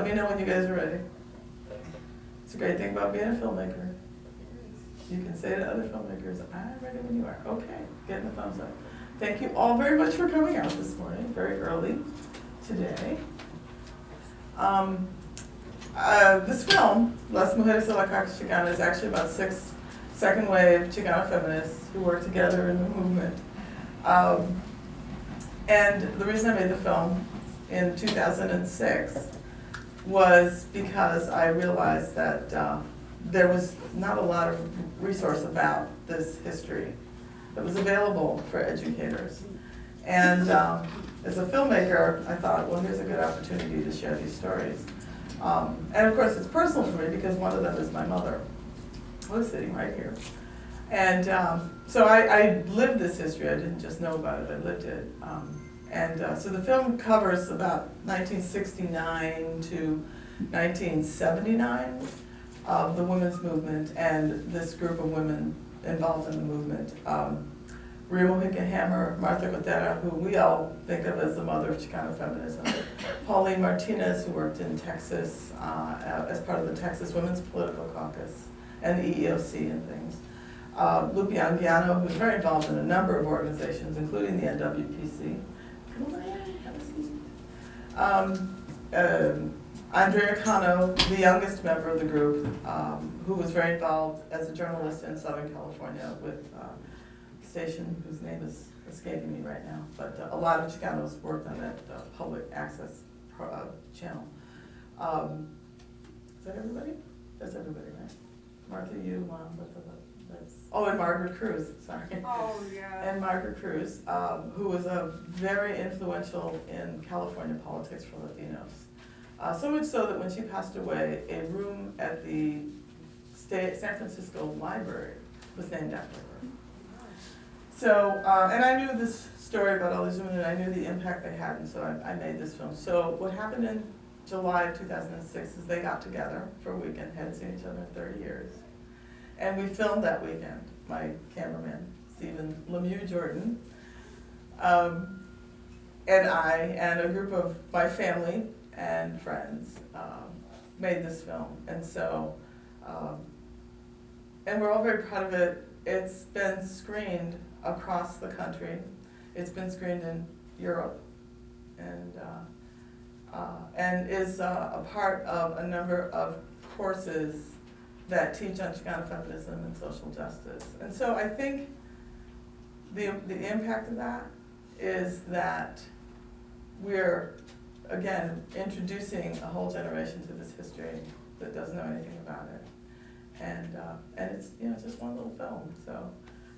me know when you guys are ready. It's a great thing about being a filmmaker. You can say to other filmmakers, I'm ready when you are. Okay, getting a thumbs up. Thank you all very much for coming out this morning, very early today. This film, Las Mujeres de la Caucus Chicana, is actually about 6 second wave Chicana feminists who work together in the movement. And the reason I made the film in 2006 was because I realized that there was not a lot of resource about this history that was available for educators. And as a filmmaker, I thought, well, here's a good opportunity to share these stories. And of course, it's personal for me because one of them is my mother, who's sitting right here. And so I lived this history. I didn't just know about it, I lived it. So the film covers about 1969 to 1979 of the women's movement and this group of women involved in the movement. Maria Mojica Hammer, Martha Gotera, who we all think of as the mother of Chicana feminism. Pauline Martinez, who worked in Texas as part of the Texas Women's Political Caucus and the EEOC and things. Lupe Anguiano, who was very involved in a number of organizations, including the NWPC. Andrea Cano, the youngest member of the group, who was very involved as a journalist in Southern California with a station whose name is escaping me right now, but a lot of Chicanos worked on that public access channel. Is that everybody? That's everybody, right? Martha, you, and Margaret Cruz, sorry. Oh, yeah. And Margaret Cruz, who was very influential in California politics for Latinos. So much so that when she passed away, a room at the San Francisco Library was named after her. So, and I knew this story about all these women, and I knew the impact they had, and so I made this film. So what happened in July of 2006 is they got together for a weekend, hadn't seen each other in 30 years. And we filmed that weekend, my cameraman, Stephen Lemieux Jordan, and I, and a group of my family and friends made this film. And so, and we're all very proud of it. It's been screened across the country. It's been screened in Europe and is a part of a number of courses that teach on Chicana feminism and social justice. And so I think the impact of that is that we're, again, introducing a whole generation to this history that doesn't know anything about it. And it's, it's just one little film.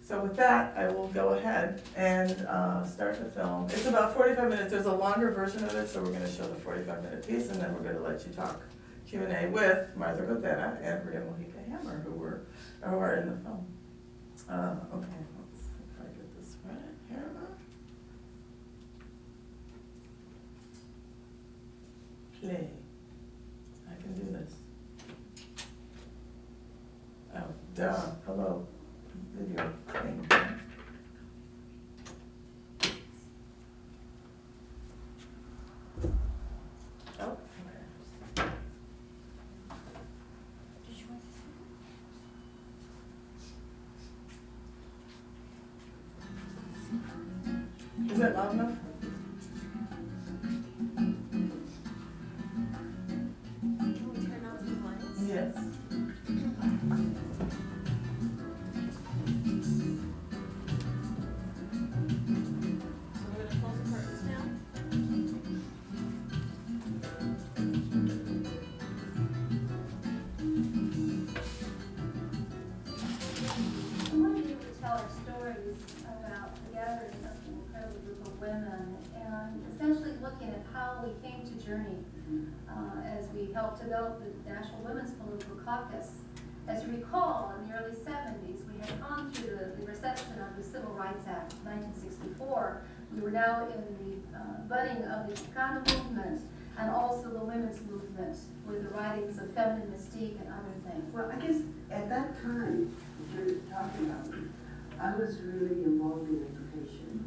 So with that, I will go ahead and start the film. It's about 45 minutes. There's a longer version of it, so we're going to show the 45-minute piece, and then we're going to let you talk Q&A with Martha Gotera and Maria Mojica Hammer, who are in the film. Okay, let's see if I get this right here. Play. I can do this. Oh, duh. Hello. Video thing. Oh, okay. Is that loud enough? Can we turn off the lights? Yes. So we're gonna close the curtains now. I want to be able to tell our stories about the gathering of an incredible group of women and essentially looking at how we came to journey as we helped develop the National Women's Political Caucus. As you recall, in the early 70s, we had gone through the reception of the Civil Rights Act of 1964. We were now in the budding of the Chicana movement and also the women's movement with the writings of Feminine Mystique and other things. Well, I guess at that time, that you're talking about, I was really involved in education.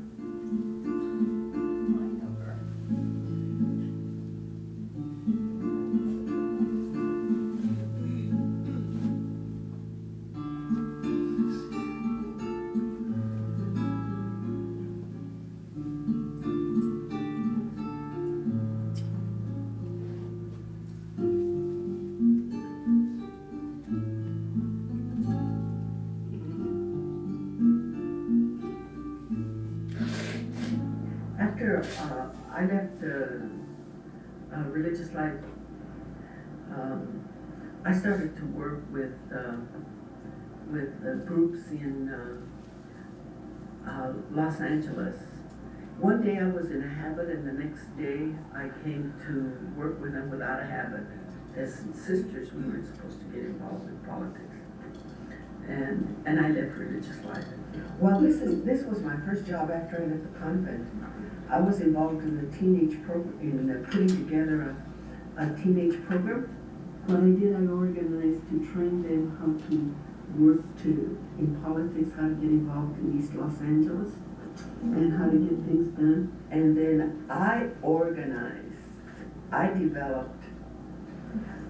I left religious life. I started to work with groups in Los Angeles. One day I was in a habit, and the next day I came to work with them without a habit. As sisters, we weren't supposed to get involved in politics, and I left religious life. Well, this was my first job after I left the convent. I was involved in the teenage program, in putting together a teenage program. What I did, I organized to train them how to work in politics, how to get involved in East Los Angeles, and how to get things done. And then I developed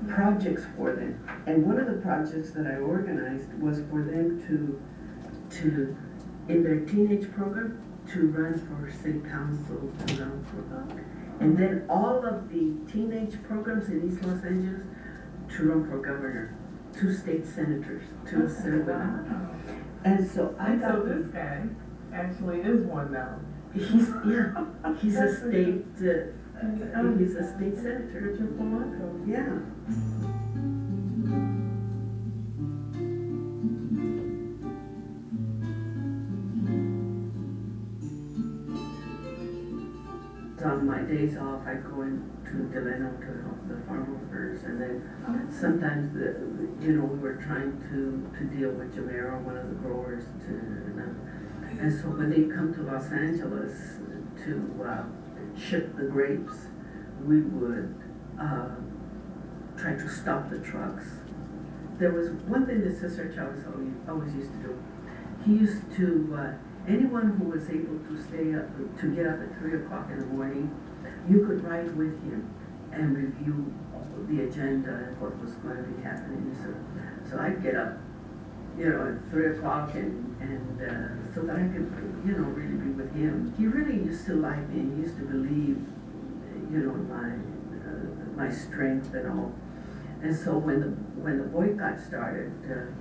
projects for them. And one of the projects that I organized was for them to in their teenage program, to run for city council, to run for, and then all of the teenage programs in East Los Angeles to run for governor, 2 state senators, 2 assemblymen. And so I got. So this guy actually is one now. He's a state, he's a state senator. Richard Polanco. Yeah. On my days off, I go into Delano to help the farm workers, and then sometimes we were trying to deal with Jamero, one of the growers, and so when they come to Los Angeles to ship the grapes, we would try to stop the trucks. There was one thing that Sister Chavez always used to do. He used to, anyone who was able to get up at 3 o'clock in the morning, you could ride with him and review the agenda and what was going to be happening. So I'd get up, at 3 o'clock and so that I could, really be with him. He really used to like me, and he used to believe, my strength and all. And so when the boycott started,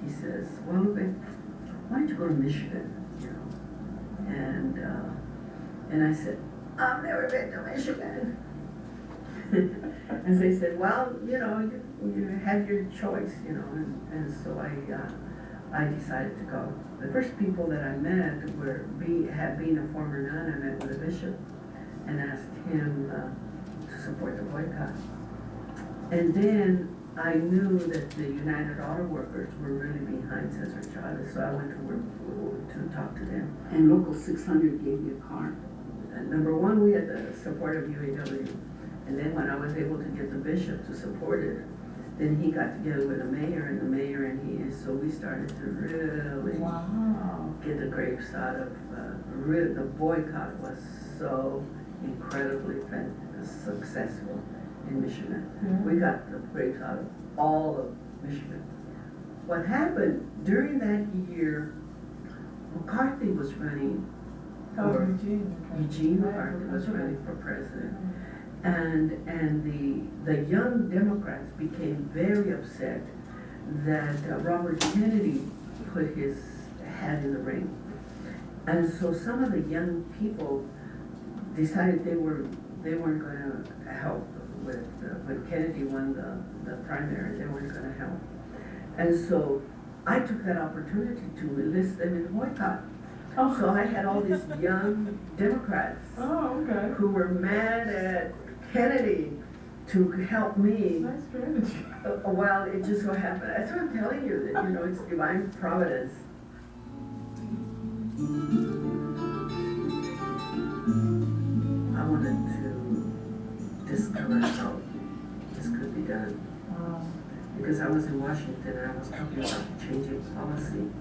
he says, well, Lupe, why don't you go to Michigan, And I said, I've never been to Michigan. And so he said, well, you have your choice, and so I decided to go. The first people that I met being a former nun, I met with a bishop and asked him to support the boycott. And then I knew that the United Auto Workers were really behind Cesar Chavez, so I went to work to talk to them. And Local 600 gave me a car. And number one, we had the support of UAW. And then when I was able to get the bishop to support it, then he got together with the mayor and he, so we started to really get the grapes out of, the boycott was so incredibly successful in Michigan. Mm-hmm. We got the grapes out of all of Michigan. What happened during that year, McCarthy was running Eugene McCarthy was running for president. And the young Democrats became very upset that Robert Kennedy put his hat in the ring. And so some of the young people decided they weren't going to help when Kennedy won the primary, they weren't going to help. And so I took that opportunity to enlist them in the boycott. Oh. So I had all these young Democrats who were mad at Kennedy to help me. Nice strategy. Well, it just so happened. That's what I'm telling you, that, it's divine providence. I wanted to discover how this could be done. Because I was in Washington and I was talking about changing policy.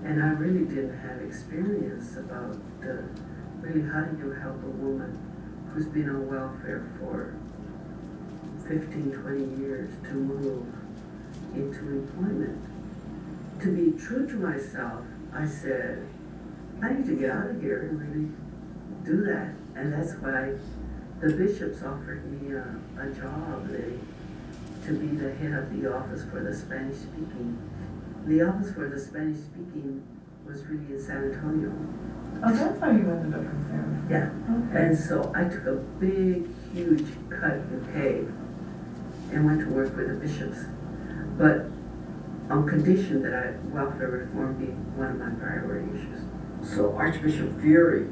And I really didn't have experience about really how do you help a woman who's been on welfare for 15, 20 years to move into employment. To be true to myself, I said, I need to get out of here and really do that. And that's why the bishops offered me a job to be the head of the office for the Spanish speaking. The office for the Spanish speaking was really in San Antonio. Oh, that's how you ended up in San Yeah. Okay. And so I took a big, huge cut in pay and went to work with the bishops. But on condition that welfare reform be one of my priority issues. So Archbishop Fury,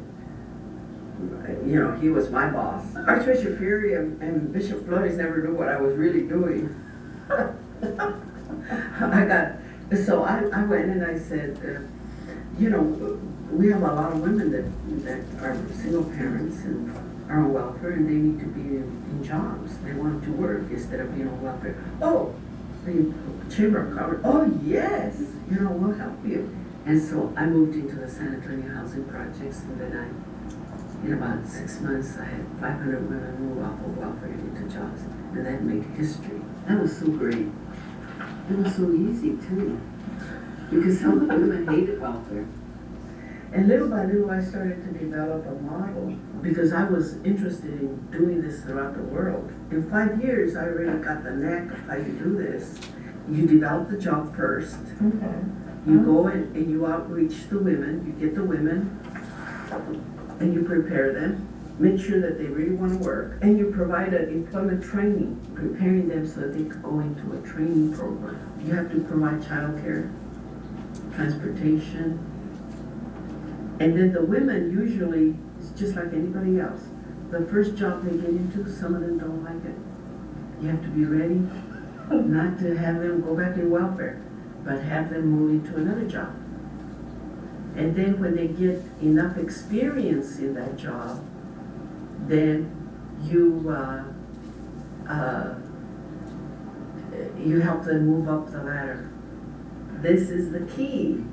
you know, he was my boss. Archbishop Fury and Bishop Flores never knew what I was really doing. So I went and I said, you know, we have a lot of women that are single parents and are on welfare, and they need to be in jobs. They want to work instead of being on welfare. Oh, the Chamber of Commerce, oh yes, you know, we'll help you. And so I moved into the San Antonio housing projects, and then in about 6 months, I had 500 women move off of welfare into jobs, and that made history. That was so great. It was so easy too, because some of the women hated welfare. And little by little, I started to develop a model, because I was interested in doing this throughout the world. In 5 years, I really got the knack of how you do this. You develop the job first. Okay. You go and you outreach the women, you get the women, and you prepare them, make sure that they really want to work, and you provide an employment training, preparing them so that they could go into a training program. You have to provide childcare, transportation, and then the women usually, it's just like anybody else. The first job they get into, some of them don't like it. You have to be ready not to have them go back in welfare, but have them move into another job. And then when they get enough experience in that job, then you help them move up the ladder. This is the key.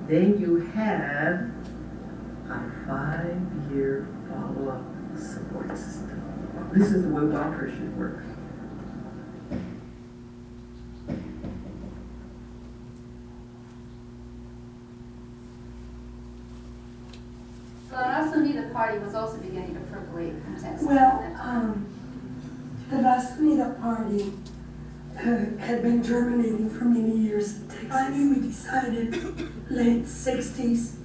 Then you have a 5-year follow-up support system. This is the way welfare should work. So I also knew the party was also beginning to percolate in Texas. Well, the Las Unidas Party had been germinating for many years in Texas. Finally, we decided, late 60s,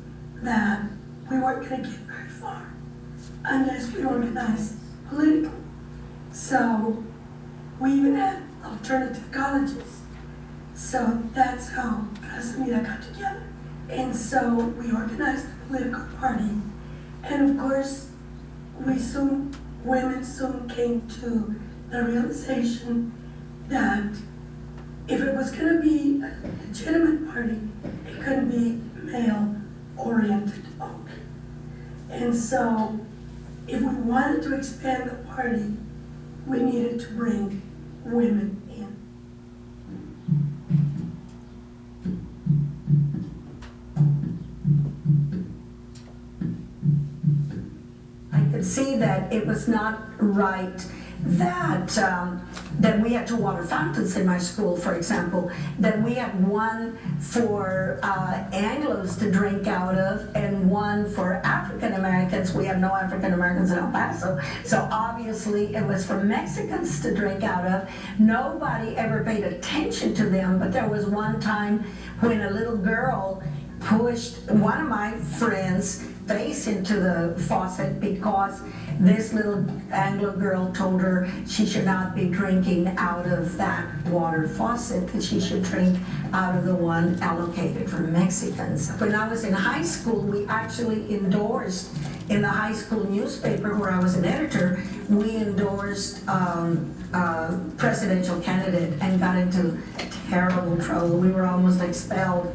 that we weren't going to get very far unless we organized politically. So we even had alternative colleges. So that's how Las Unidas got together. And so we organized a political party. And of course, women soon came to the realization that if it was going to be a legitimate party, it couldn't be male-oriented only. And so, if we wanted to expand the party, we needed to bring women in. I could see that it was not right that we had two water fountains in my school, for example, that we had one for Anglos to drink out of and one for African Americans. We have no African Americans in El Paso, so obviously it was for Mexicans to drink out of. Nobody ever paid attention to them, but there was one time when a little girl pushed one of my friends' face into the faucet because this little Anglo girl told her she should not be drinking out of that water faucet, that she should drink out of the one allocated for Mexicans. When I was in high school, we actually endorsed, in the high school newspaper where I was an editor, we endorsed a presidential candidate and got into terrible trouble. We were almost expelled,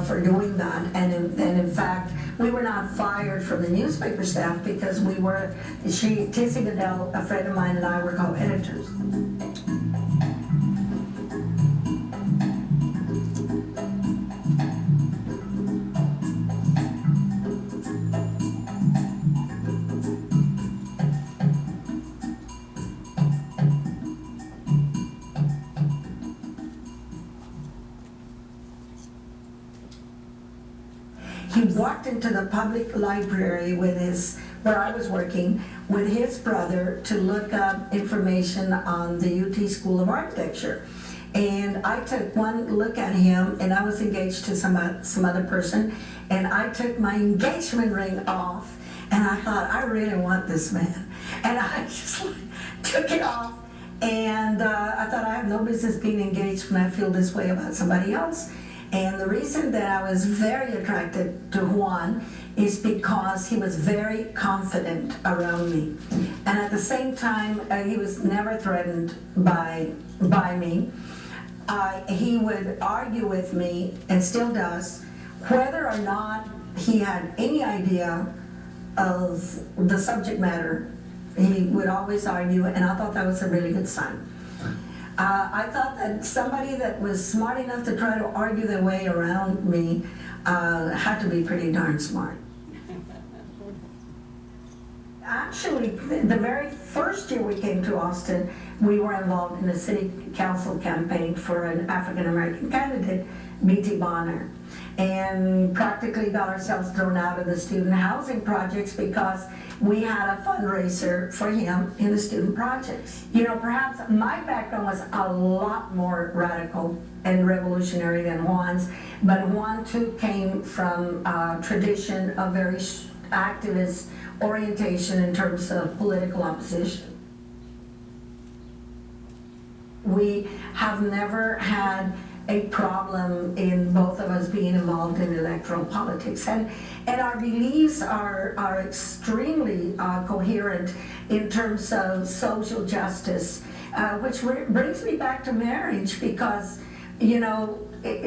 for doing that. And in fact, we were not fired from the newspaper staff because Tissy Goodell, a friend of mine, and I were co-editors. He walked into the public library where I was working, with his brother to look up information on the UT School of Architecture. And I took one look at him, and I was engaged to some other person, and I took my engagement ring off, and I thought, I really want this man. And I just like, took it off, and I thought, I have no business being engaged when I feel this way about somebody else. And the reason that I was very attracted to Juan is because he was very confident around me. And at the same time, he was never threatened by me. He would argue with me, and still does, whether or not he had any idea of the subject matter. He would always argue, and I thought that was a really good sign. I thought that somebody that was smart enough to try to argue their way around me had to be pretty darn smart. Actually, the very first year we came to Austin, we were involved in a city council campaign for an African-American candidate, B.T. Bonner, and practically got ourselves thrown out of the student housing projects because we had a fundraiser for him in the student projects. You know, perhaps my background was a lot more radical and revolutionary than Juan's, but Juan too came from a tradition of very activist orientation in terms of political opposition. We have never had a problem in both of us being involved in electoral politics, and our beliefs are extremely coherent in terms of social justice, which brings me back to marriage, because you know,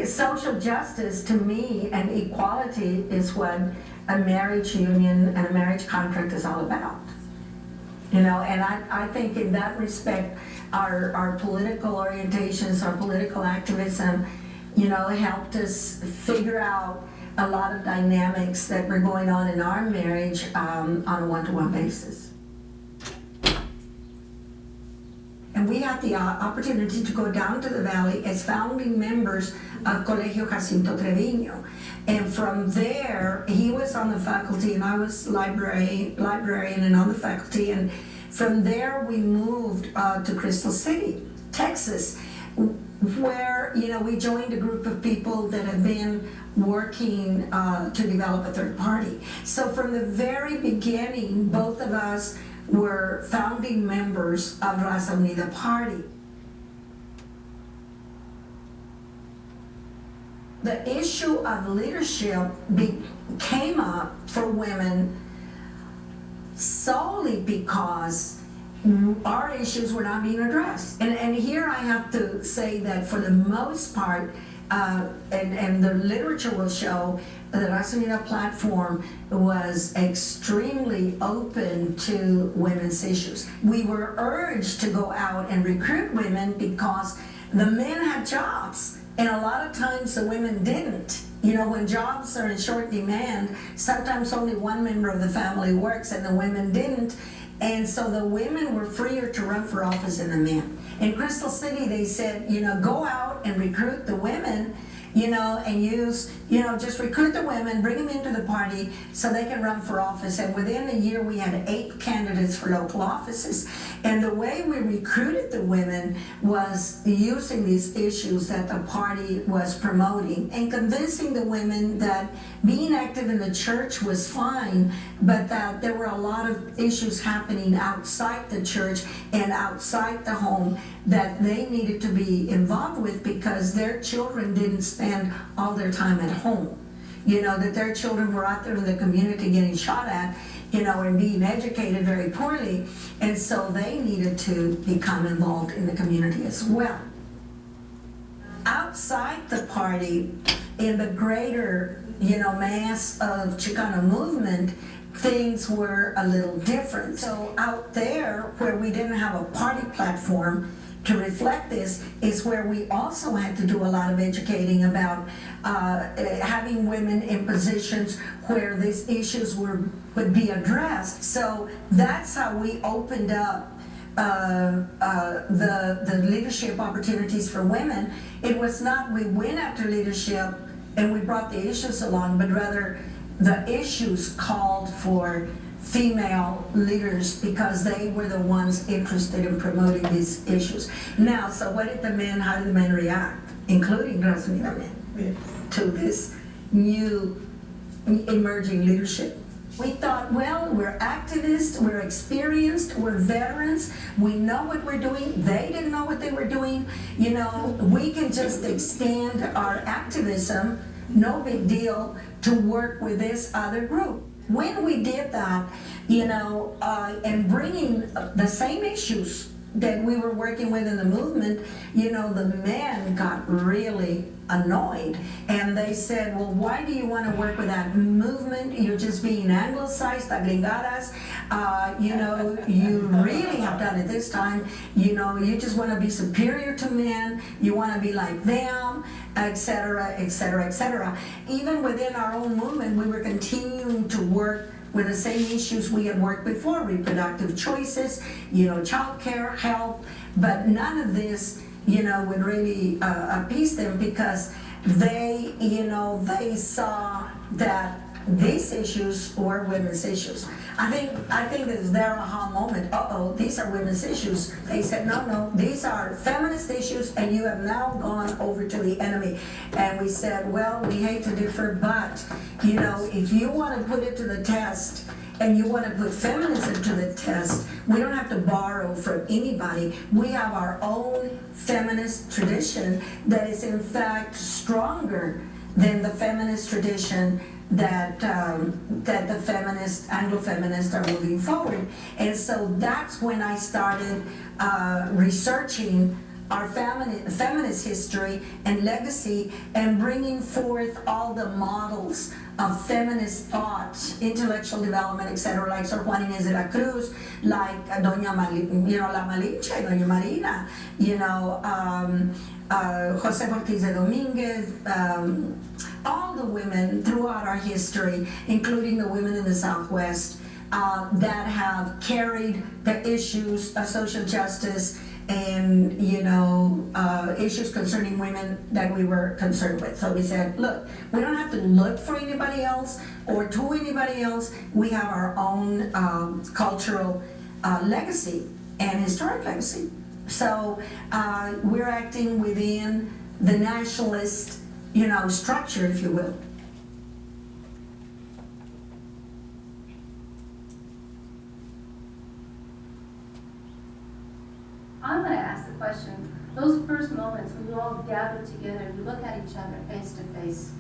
social justice to me and equality is what a marriage union and a marriage contract is all about. You know, and I think in that respect, our political orientations, our political activism, you know, helped us figure out a lot of dynamics that were going on in our marriage on a one-to-one basis. And we had the opportunity to go down to the valley as founding members of Colegio Jacinto Treviño. And from there, he was on the faculty and I was librarian and on the faculty. And from there, we moved to Crystal City, Texas, where, you know, we joined a group of people that have been working to develop a third party. So from the very beginning, both of us were founding members of Raza Unida Party. The issue of leadership came up for women solely because our issues were not being addressed. And here I have to say that for the most part, and the literature will show, the Raza Unida platform was extremely open to women's issues. We were urged to go out and recruit women because the men had jobs, and a lot of times the women didn't. You know, when jobs are in short demand, sometimes only one member of the family works and the women didn't. And so the women were freer to run for office than the men. In Crystal City, they said, you know, go out and recruit the women, you know, and use, you know, just recruit the women, bring them into the party so they can run for office. And within a year, we had 8 candidates for local offices. And the way we recruited the women was using these issues that the party was promoting and convincing the women that being active in the church was fine, but that there were a lot of issues happening outside the church and outside the home that they needed to be involved with because their children didn't spend all their time at home. You know, that their children were out there in the community getting shot at, you know, and being educated very poorly, and so they needed to become involved in the community as well. Outside the party, in the greater, you know, mass of Chicana movement, things were a little different. So out there, where we didn't have a party platform to reflect this, is where we also had to do a lot of educating about having women in positions where these issues would be addressed. So that's how we opened up the leadership opportunities for women. It was not we went after leadership and we brought the issues along, but rather the issues called for female leaders because they were the ones interested in promoting these issues. Now, so how did the men react, including Grasmita men, Yes. to this new emerging leadership? We thought, well, we're activists, we're experienced, we're veterans, we know what we're doing, they didn't know what they were doing, you know, we can just extend our activism, no big deal, to work with this other group. When we did that, you know, and bringing the same issues that we were working with in the movement, you know, the men got really annoyed, and they said, well, why do you want to work with that movement? You're just being anglicized, agringadas. You know, you really have done it this time. You know, you just want to be superior to men, you want to be like them, etc., etc., etc. Even within our own movement, we were continuing to work with the same issues we had worked before: reproductive choices, you know, childcare, health, but none of this, you know, would really appease them, because they, you know, they saw that these issues were women's issues. I think this is their aha moment. These are women's issues. They said, no, these are feminist issues, and you have now gone over to the enemy. And we said, well, we hate to differ, but, you know, if you want to put it to the test, and you want to put feminism to the test, we don't have to borrow from anybody. We have our own feminist tradition that is in fact stronger than the feminist tradition that the feminists, Anglo-feminists, are moving forward. And so that's when I started researching our feminist history and legacy, and bringing forth all the models of feminist thought, intellectual development, etc., like Sor Juana Inés de la Cruz, like Doña La Malinche, Doña Marina, you know, José Ortiz de Domínguez, all the women throughout our history, including the women in the Southwest, that have carried the issues of social justice and, you know, issues concerning women that we were concerned with. So we said, look, we don't have to look for anybody else or to anybody else. We have our own cultural legacy and historic legacy. So we're acting within the nationalist, you know, structure, if you will. I'm gonna ask the question, those first moments when you all gathered together, you look at each other face to face,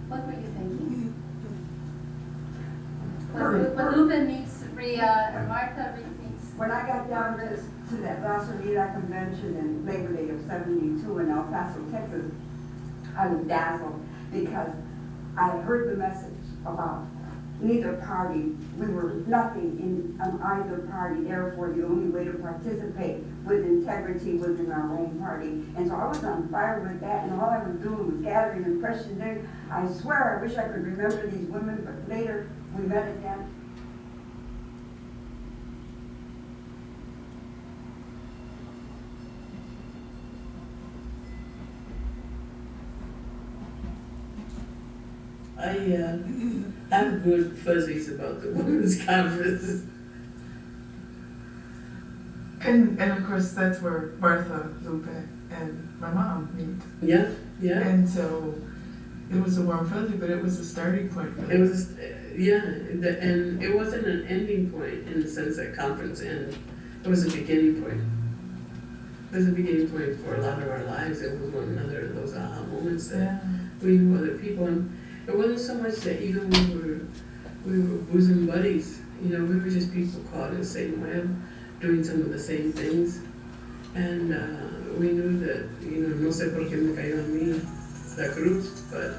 what were you thinking? When Lupe meets Ria, or Martha meets... When I got down to that Gasolina convention in Labor Day of '72 in El Paso, Texas, I was dazzled because I heard the message about neither party. We were nothing on either party. Therefore, the only way to participate with integrity was in our own party. And so I was on fire with that, and all I was doing was gathering impressions there. I swear, I wish I could remember these women, but later we met again. I have good fuzzies about the women's conferences. And of course, that's where Martha, Lupe, and my mom meet. Yeah, yeah. And so it was a warm fuzzy, but it was a starting point. It was, and it wasn't an ending point in the sense that conference ended. It was a beginning point. It was a beginning point for a lot of our lives. It was one another of those aha moments that we knew other people. And it wasn't so much that even we were bosom buddies. You know, we were just people caught in the same web, doing some of the same things. And we knew that, you know, no sé por qué me cayó a mí la cruz, but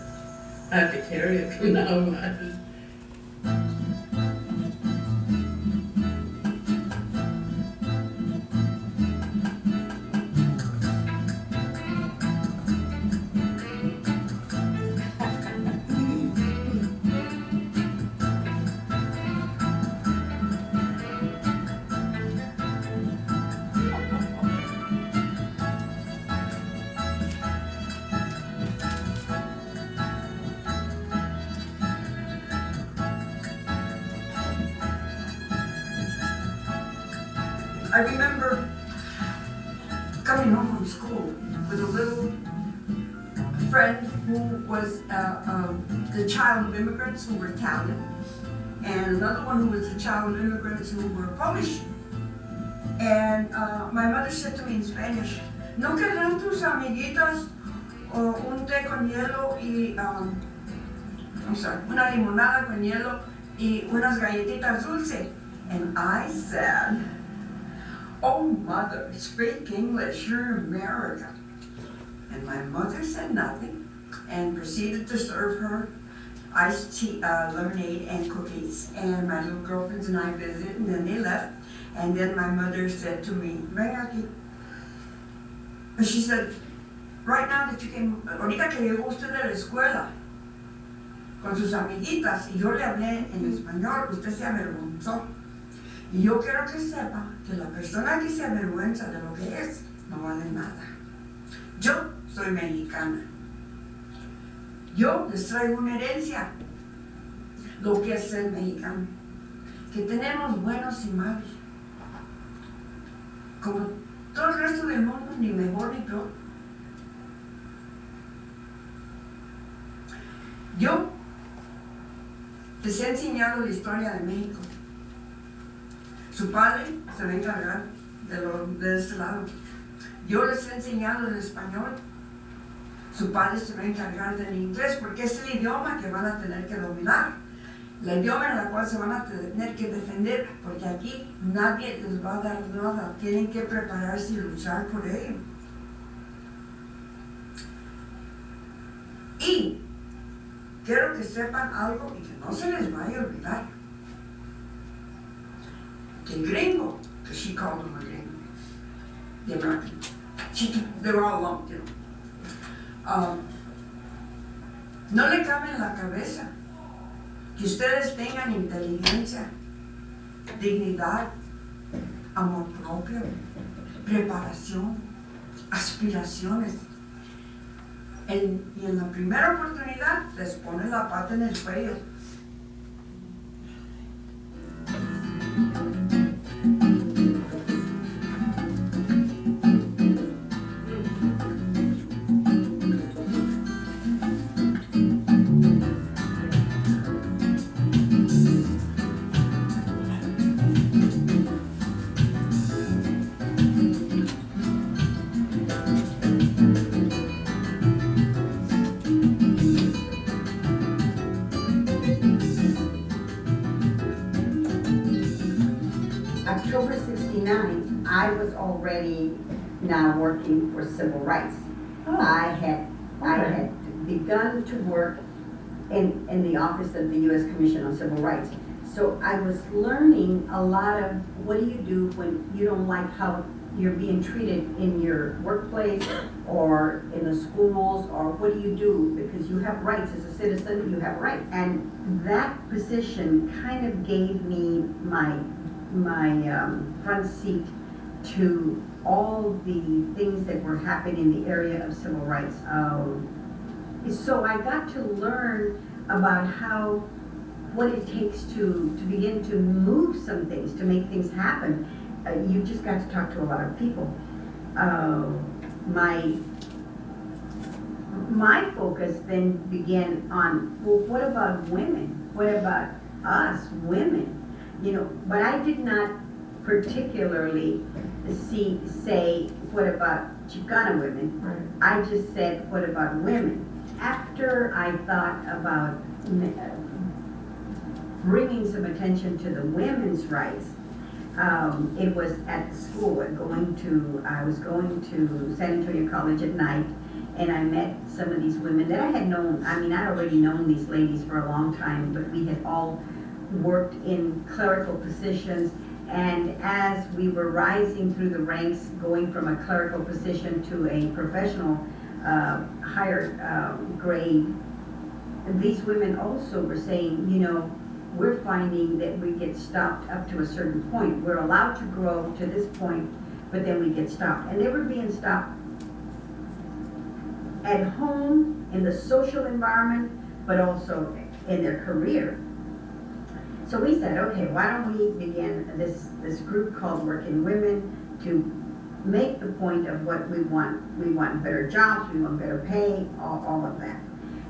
I have to carry it from now on. I remember coming home from school with a little friend who was the child of immigrants who were Italian, and another one who was the child of immigrants who were Polish. And my mother said to me in Spanish, ¿No querrán tus amiguitas un té con hielo y, I'm sorry, una limonada con hielo y unas galletitas dulce? And I said, oh mother, speak English, you're American. And my mother said nothing and proceeded to serve her iced tea, lemonade and cookies. And my little girlfriends and I visited, and then they left. And then my mother said to me, ven aquí. And she said, right now that you came, ahorita que llegó usted de la escuela, con sus amiguitas, y yo le hablé en español, usted se avergonzó. Y yo quiero que sepa que la persona que se avergüenza de lo que es, no vale nada. Yo soy mexicana. Yo les traigo una herencia, lo que es ser mexicano, que tenemos buenos y malos, como todo el resto del mundo, ni mejor ni peor. Yo les he enseñado la historia de México. Su padre se va a encargar de este lado. Yo les he enseñado el español. Su padre se va a encargar del inglés, porque es el idioma que van a tener que dominar. El idioma en el cual se van a tener que defender, porque aquí nadie les va a dar nada. Tienen que prepararse y luchar por ello. Y quiero que sepan algo y que no se les vaya a olvidar. Que el gringo, because she called him a gringo, the American, they were all lumped, you know. No le cabe en la cabeza que ustedes tengan inteligencia, dignidad, amor propio, preparación, aspiraciones. Y en la primera oportunidad les pone la pata en el cuello. October 69, I was already now working for civil rights. I had begun to work in the office of the U.S. Commission on Civil Rights. So I was learning a lot of what do you do when you don't like how you're being treated in your workplace or in the schools, or what do you do? Because you have rights as a citizen, you have rights. And that position kind of gave me my front seat to all the things that were happening in the area of civil rights. So I got to learn about what it takes to begin to move some things, to make things happen. You just got to talk to a lot of people. My focus then began on, well, what about women? What about us women? You know, but I did not particularly say, what about Chicana women? Right. I just said, what about women? After I thought about bringing some attention to the women's rights, it was at the school. I was going to San Antonio College at night, and I met some of these women that I had known. I mean, I'd already known these ladies for a long time, but we had all worked in clerical positions, and as we were rising through the ranks, going from a clerical position to a professional higher grade, these women also were saying, you know, we're finding that we get stopped up to a certain point. We're allowed to grow to this point, but then we get stopped. And they were being stopped at home, in the social environment, but also in their career. So we said, okay, why don't we begin this this group called Working Women to make the point of what we want. We want better jobs, we want better pay, all of that.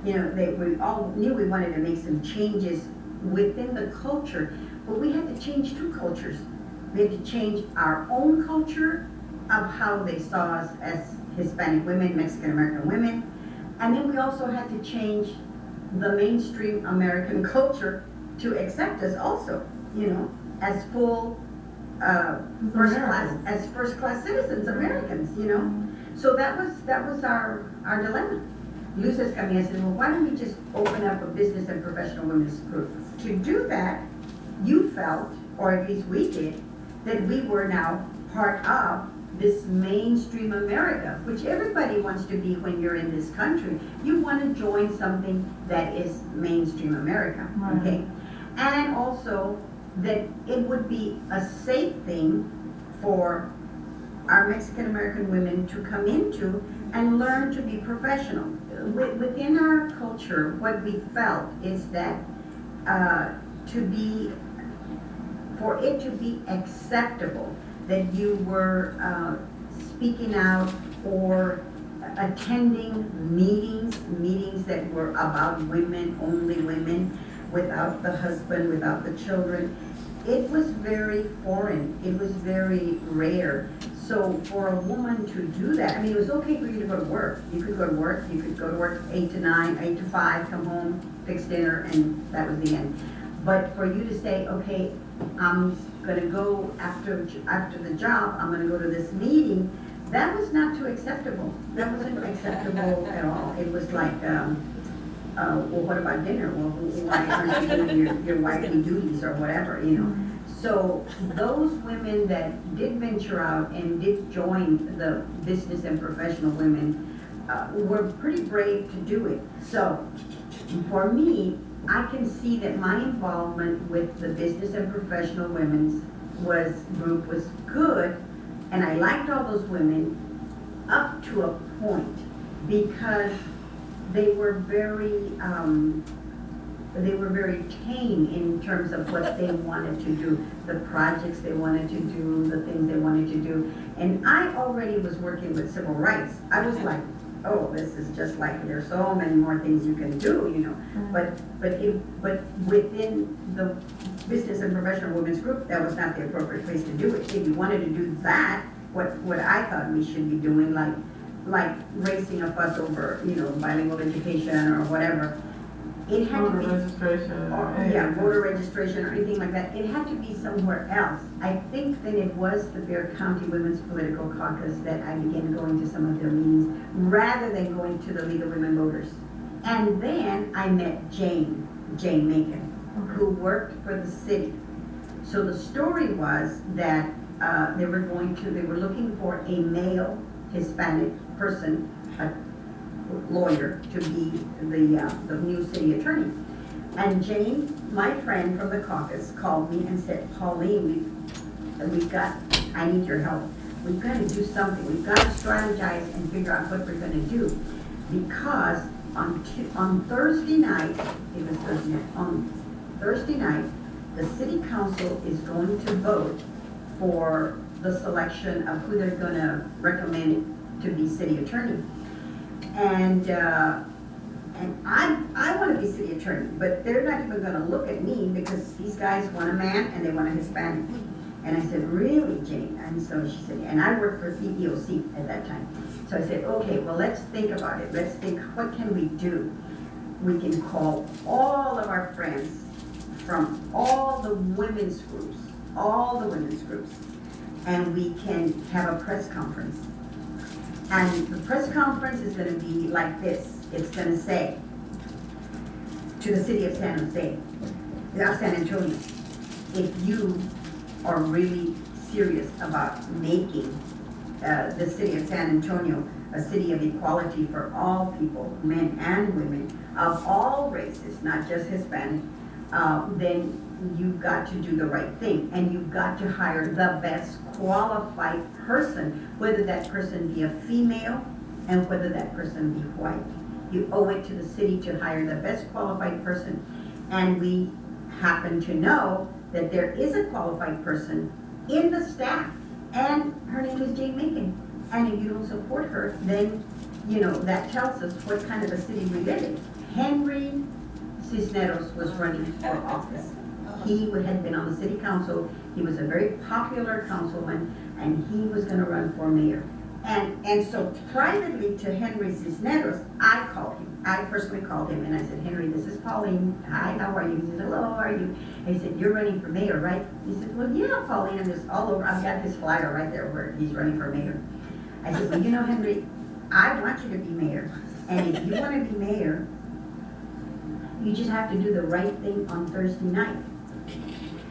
You know, we all knew we wanted to make some changes within the culture, but we had to change two cultures. We had to change our own culture of how they saw us as Hispanic women, Mexican American women, and then we also had to change the mainstream American culture to accept us also, you know, as full first class citizens, Americans, you know. So that was our dilemma. Luz Escamilla said, well, why don't we just open up a business and professional women's group? To do that, you felt, or at least we did, that we were now part of this mainstream America, which everybody wants to be when you're in this country. You want to join something that is mainstream America, okay? And also that it would be a safe thing for our Mexican American women to come into and learn to be professional. Within our culture, what we felt is that for it to be acceptable that you were speaking out or attending meetings that were about women, only women, without the husband, without the children. It was very foreign, it was very rare. So for a woman to do that, I mean, it was okay for you to go to work. You could go to work, 8 to 9, 8 to 5, come home, fix dinner, and that was the end. But for you to say, okay, I'm gonna go after the job, I'm gonna go to this meeting, that was not too acceptable. That wasn't acceptable at all. It was like, well, what about dinner? Well, why aren't you doing your wifely duties or whatever, you know? So those women that did venture out and did join the business and professional women were pretty brave to do it. So for me, I can see that my involvement with the business and professional women's group was good, and I liked all those women up to a point because they were very tame in terms of what they wanted to do, the projects they wanted to do, the things they wanted to do. And I already was working with civil rights. I was like, oh, this is just like, there's so many more things you can do, you know. But within the business and professional women's group, that was not the appropriate place to do it. If you wanted to do that, what I thought we should be doing, like raising a fuss over, you know, bilingual education or whatever, it had to be voter registration or anything like that. It had to be somewhere else. I think that it was the Bexar County Women's Political Caucus that I began going to some of their meetings rather than going to the League of Women Voters. And then I met Jane Macon, who worked for the city. So the story was that they were looking for a male Hispanic person, a lawyer, to be the new city attorney. And Jane, my friend from the caucus, called me and said, Pauline, I need your help. We've got to do something. We've got to strategize and figure out what we're going to do. Because on Thursday night, on Thursday night, the city council is going to vote for the selection of who they're going to recommend to be city attorney. And I want to be city attorney, but they're not even going to look at me because these guys want a man and they want a Hispanic. And I said, really, Jane? And so she said, and I worked for EEOC at that time. So I said, okay, well, let's think about it. Let's think, what can we do? We can call all of our friends from all the women's groups, and we can have a press conference. And the press conference is going to be like this. It's going to say to the city of San Antonio, if you are really serious about making the city of San Antonio a city of equality for all people, men and women, of all races, not just Hispanic, then you've got to do the right thing. And you've got to hire the best qualified person, whether that person be a female and whether that person be white. You owe it to the city to hire the best qualified person. And we happen to know that there is a qualified person in the staff, and her name is Jane Macon. And if you don't support her, then, you know, that tells us what kind of a city we live in. Henry Cisneros was running for office. He had been on the city council, he was a very popular councilman, and he was gonna run for mayor. And so privately to Henry Cisneros, I called him. I personally called him and I said, Henry, this is Pauline. Hi, how are you? He said, hello, how are you? I said, you're running for mayor, right? He said, well, yeah, Pauline, and it's all over. I've got his flyer right there where he's running for mayor. I said, well, you know, Henry, I want you to be mayor. And if you want to be mayor, you just have to do the right thing on Thursday night.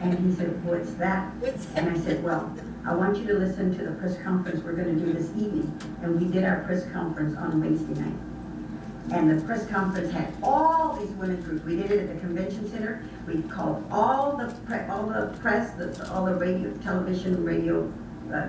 And he said, what's that? And I said, well, I want you to listen to the press conference we're gonna do this evening. And we did our press conference on Wednesday night. And the press conference had all these women's groups. We did it at the convention center. We called all the press, all the radio, television, radio,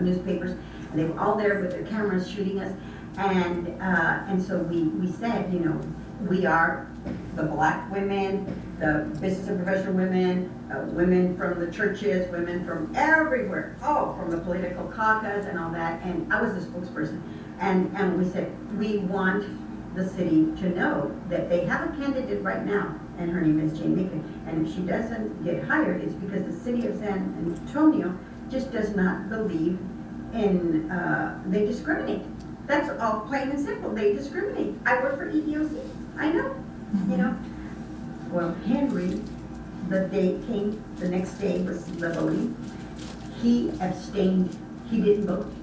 newspapers. And they were all there with their cameras shooting us. And so we said, you know, we are the black women, the business and professional women, women from the churches, women from everywhere, from the political caucus and all that, and I was the spokesperson. And we said, we want the city to know that they have a candidate right now, and her name is Jane Macon, and if she doesn't get hired, it's because the city of San Antonio just does not believe in, they discriminate. That's all plain and simple, they discriminate. I work for EEOC, I know, you know. Well, Henry, the day came, the next day was the voting. He abstained, he didn't vote.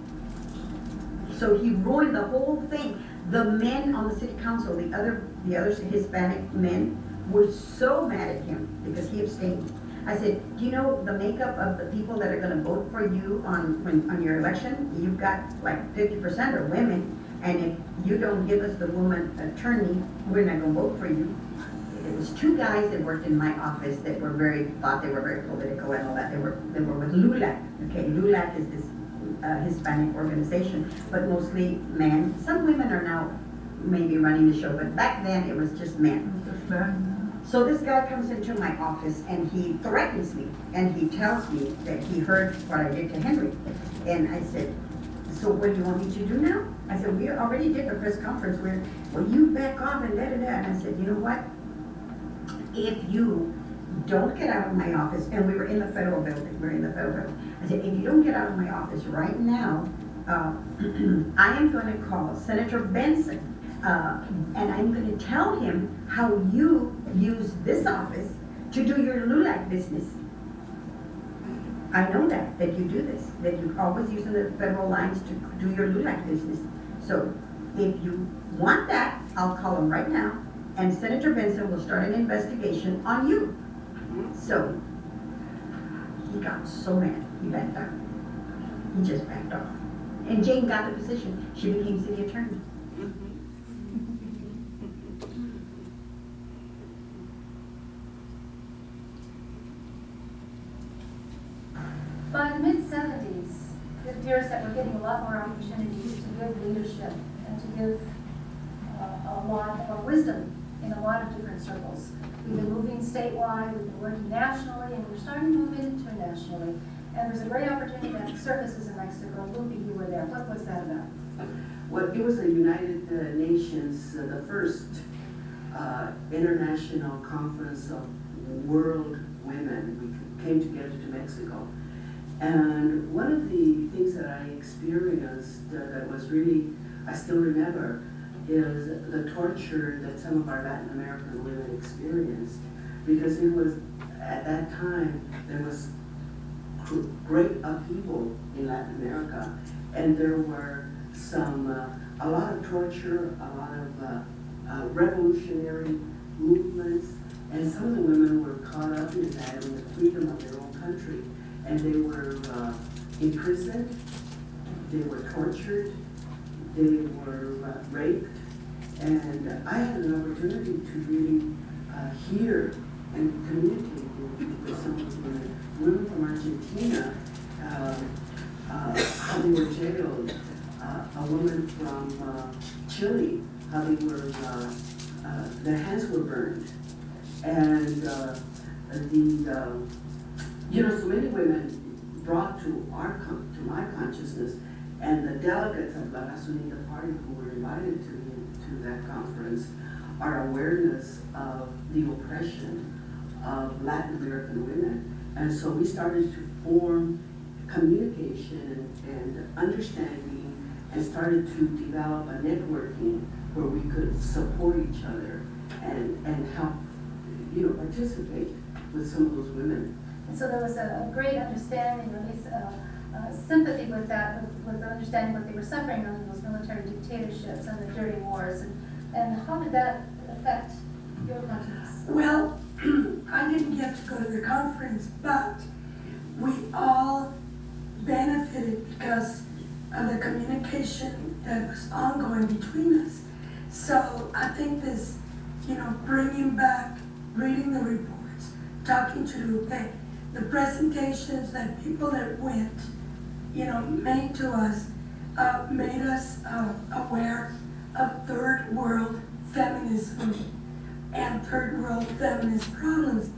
So he ruined the whole thing. The men on the city council, the other Hispanic men, were so mad at him because he abstained. I said, do you know the makeup of the people that are gonna vote for you on your election? You've got like 50% are women, and if you don't give us the woman attorney, we're not gonna vote for you. It was two guys that worked in my office that were thought they were very political and all that. They were with LULAC. Okay, LULAC is this Hispanic organization, but mostly men. Some women are now maybe running the show, but back then it was just men. So this guy comes into my office and he threatens me and he tells me that he heard what I did to Henry. And I said, so what do you want me to do now? I said, we already did the press conference where, well, you back off and da-da-da. And I said, you know what? If you don't get out of my office, and we were in the federal building, I said, if you don't get out of my office right now, I am going to call Senator Benson, and I'm going to tell him how you use this office to do your LULAC business. I know that you do this, that you're always using the federal lines to do your LULAC business. So if you want that, I'll call him right now, and Senator Benson will start an investigation on you. So he got so mad, he backed out. He just backed off. And Jane got the position. She became city attorney. By the mid-70s, it appears that we're getting a lot more opportunities to give leadership and to give a lot of wisdom in a lot of different circles. We've been moving statewide, we've been working nationally, and we're starting to move internationally. And there's a great opportunity that surfaces in Mexico. Lupe, you were there. What was that about? Well, it was a United Nations, the first international conference of world women. We came together to Mexico. And one of the things that I experienced that was really, I still remember, is the torture that some of our Latin American women experienced. Because it was, at that time, there was great upheaval in Latin America. And there were a lot of torture, a lot of revolutionary movements. And some of the women were caught up in that, in the freedom of their own country. And they were imprisoned, they were tortured, they were raped, and I had an opportunity to really hear and communicate with some of the women. Women from Argentina, how they were jailed, a woman from Chile, how they were, their hands were burned, and so many women brought to to my consciousness, and the delegates of La Raza Unida Party who were invited to that conference, our awareness of the oppression of Latin American women. And so we started to form communication and understanding, and started to develop a networking where we could support each other and help, participate with some of those women. And so there was a great understanding, or at least sympathy with that, with understanding what they were suffering under those military dictatorships and the dirty wars. And how did that affect your consciousness? Well, I didn't get to go to the conference, but we all benefited because of the communication that was ongoing between us. So I think this, bringing back, reading the reports, talking to Lupe, the presentations that people that went, made to us, made us aware of third world feminism and third world feminist problems.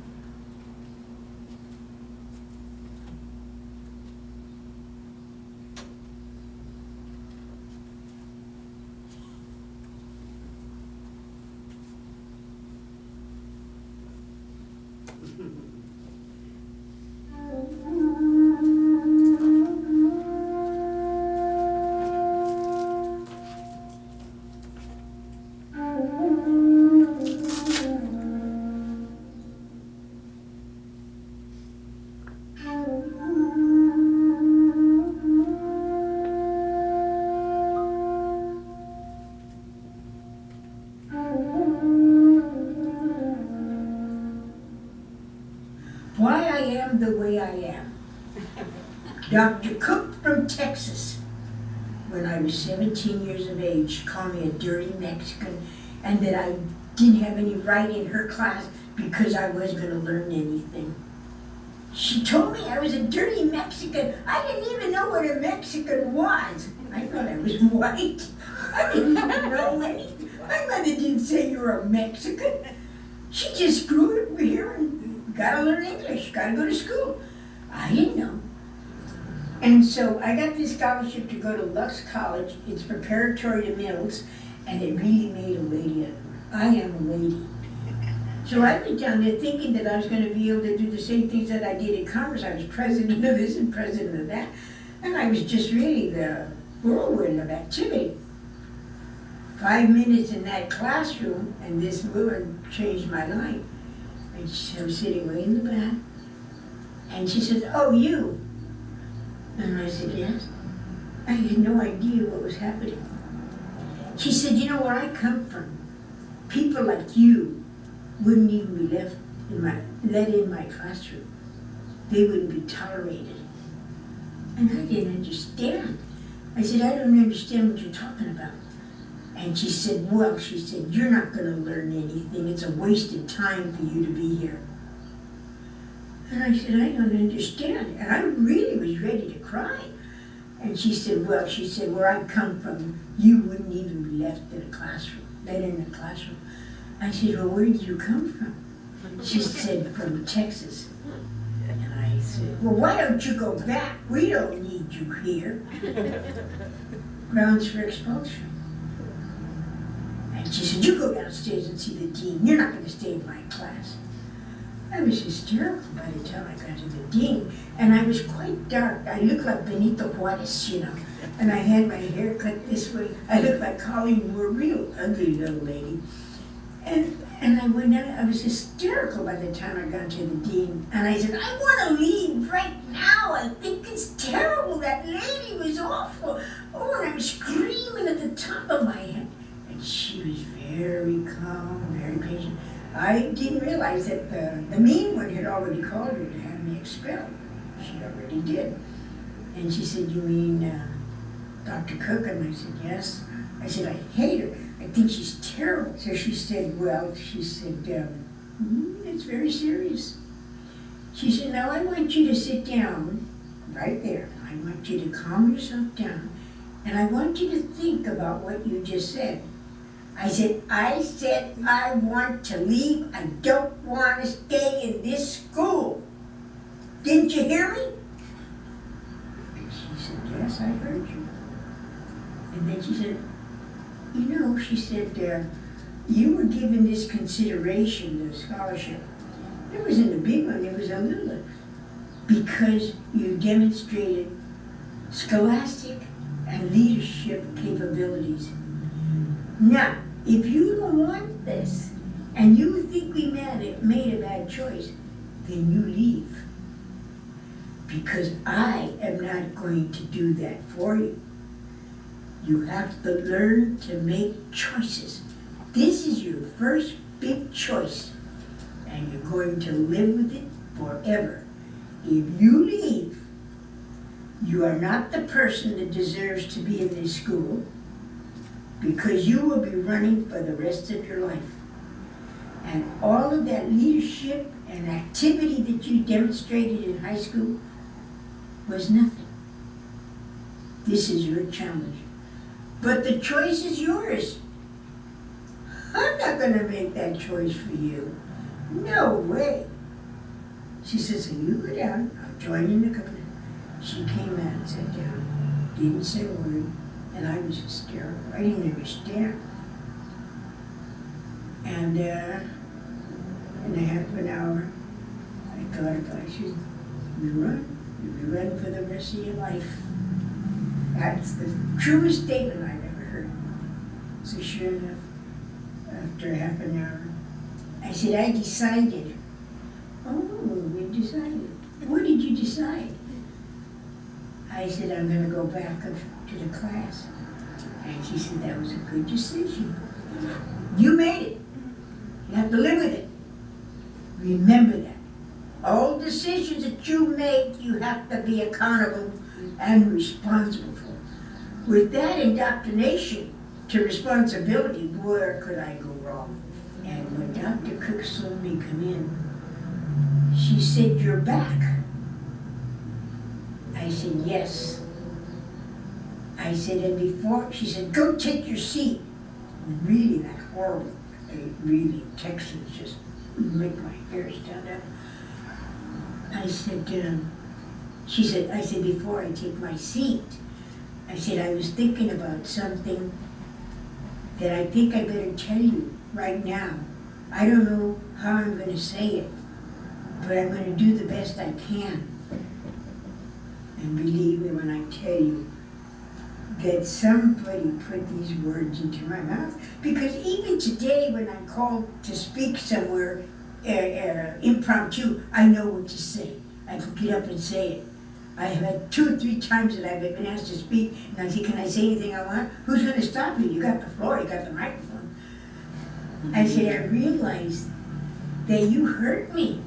Why I am the way I am. Dr. Cook from Texas, when I was 17 years of age, called me a dirty Mexican, and that I didn't have any right in her class because I wasn't going to learn anything. She told me I was a dirty Mexican. I didn't even know what a Mexican was. I thought I was white. I didn't even know anything. My mother didn't say you're a Mexican. She just grew up here and gotta learn English, gotta go to school. I didn't know. And so I got this scholarship to go to Lux College. It's preparatory to Mills, and it really made a lady of me. I am a lady. So I went down there thinking that I was going to be able to do the same things that I did in Commerce. I was president of this and president of that. And I was just really the whirlwind of activity. 5 minutes in that classroom, and this woman changed my life. And I was sitting way in the back. And she said, "Oh, you." And I said, "Yes." I had no idea what was happening. She said, "You know where I come from? People like you wouldn't even be let in my classroom. They wouldn't be tolerated." And I didn't understand. I said, "I don't understand what you're talking about." And she said, "Well," she said, "you're not going to learn anything. It's a wasted time for you to be here." And I said, "I don't understand." And I really was ready to cry. And she said, "Well," she said, "where I come from, you wouldn't even be let in a classroom." I said, "Well, where did you come from?" She said, "From Texas." And I said, "Well, why don't you go back? We don't need you here." Grounds for expulsion. And she said, "You go downstairs and see the dean. You're not going to stay in my class." I was hysterical by the time I got to the dean, and I was quite dark. I looked like Benito Juarez, and I had my hair cut this way. I looked like Colleen Moore, real ugly little lady. And I went out, I was hysterical by the time I got to the dean. And I said, "I want to leave right now. I think it's terrible. That lady was awful." Oh, and I was screaming at the top of my head. And she was very calm, very patient. I didn't realize that the mean one had already called her to have me expelled. She already did. And she said, "You mean Dr. Cook?" And I said, "Yes." I said, "I hate her. I think she's terrible." So she said, "It's very serious." She said, "Now I want you to sit down right there. I want you to calm yourself down. And I want you to think about what you just said." I said, I want to leave. I don't want to stay in this school. Didn't you hear me? yes, I heard you. And then she said, you know, she said, you were given this consideration, the scholarship. It wasn't a big one, it was a little one. Because you demonstrated scholastic and leadership capabilities. Now, if you don't want this, and you think we made a bad choice, then you leave. Because I am not going to do that for you. You have to learn to make choices. This is your first big choice, and you're going to live with it forever. If you leave, you are not the person that deserves to be in this school, because you will be running for the rest of your life. And all of that leadership and activity that you demonstrated in high school was nothing. This is your challenge. But the choice is yours. I'm not gonna make that choice for you. No way. She says, so you go down, I'll join you in a couple of minutes. She came out and sat down, didn't say a word, and I was hysterical. I didn't understand. And in a half an hour, I thought about it. She said, you'll be running for the rest of your life. That's the truest statement I've ever heard. So sure enough, after half an hour, I said, I decided. Oh, we decided. What did you decide? I said, I'm gonna go back to the class. And she said, that was a good decision. You made it. You have to live with it. Remember that. All decisions that you make, you have to be accountable and responsible for. With that indoctrination to responsibility, where could I go wrong? And when Dr. Cook saw me come in, she said, you're back. I said, yes. I said, and before, she said, go take your seat. Really, that horrible, really, Texans just make my hair stand up. I said, she said, I said, before I take my seat, I said, I was thinking about something that I think I better tell you right now. I don't know how I'm gonna say it, but I'm gonna do the best I can. And believe me when I tell you that somebody put these words into my mouth. Because even today when I'm called to speak somewhere impromptu, I know what to say. I can get up and say it. I have had 2 or 3 times that I've been asked to speak, and I say, can I say anything I want? Who's going to stop me? You got the floor, you got the microphone. I said, I realized that you hurt me.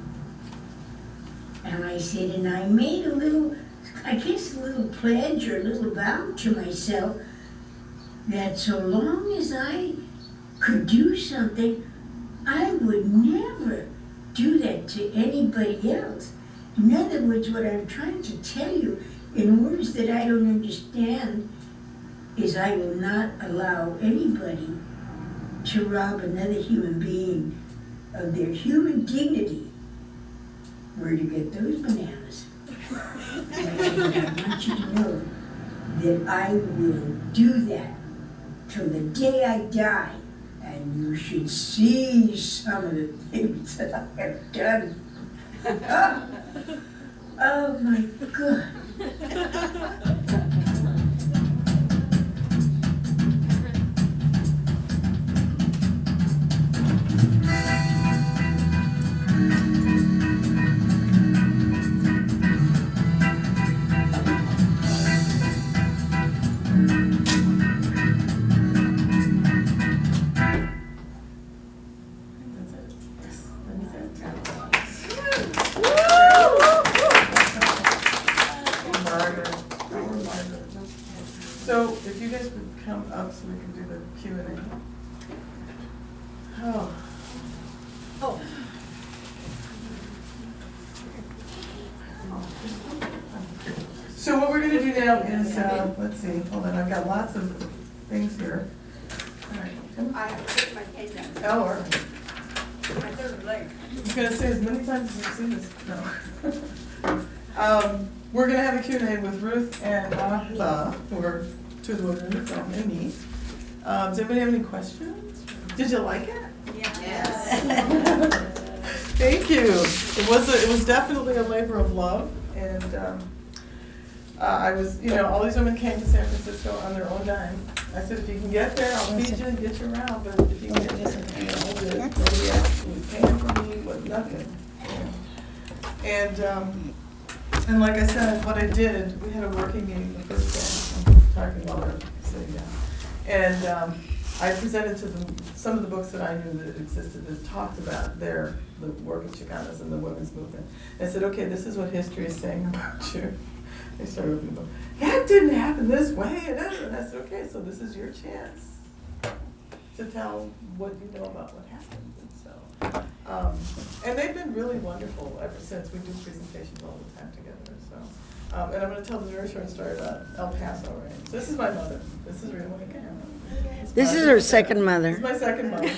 And I said, and I made a little, I guess a little pledge or a little vow to myself that so long as I could do something, I would never do that to anybody else. In other words, what I'm trying to tell you in words that I don't understand is I will not allow anybody to rob another human being of their human dignity. Where'd you get those bananas? I want you to know that I will do that till the day I die, and you should see some of the things that I have done. Oh my God. So if you guys would come up so we can do the Q&A. Oh. Oh. So what we're gonna do now is, let's see, hold on, I've got lots of things here. All right, Tim? I have to put my case down. Oh, all right. My third leg. I was gonna say, as many times as you've seen this, no. We're gonna have a Q&A with Ruth and Martha, who are two of the women in the film, and me. Does anybody have any questions? Did you like it? Yes. Thank you. It was definitely a labor of love, and I was, all these women came to San Francisco on their own dime. I said, if you can get there, I'll feed you and get you around, but if you can get there, nobody else was paying for me, was nothing. And like I said, what I did, we had a working meeting the first day. I'm talking while they're sitting down. And I presented to them some of the books that I knew that existed that talked about the work of Chicanas and the women's movement. And I said, okay, this is what history is saying about you. They started opening the book. That didn't happen this way. And I said, okay, so this is your chance to tell what you know about what happened. And so, and they've been really wonderful ever since. We do presentations all the time together. So, and I'm going to tell the very short story about El Paso, right? So this is my mother. This is really my camera. This is her second mother. This is my second mother.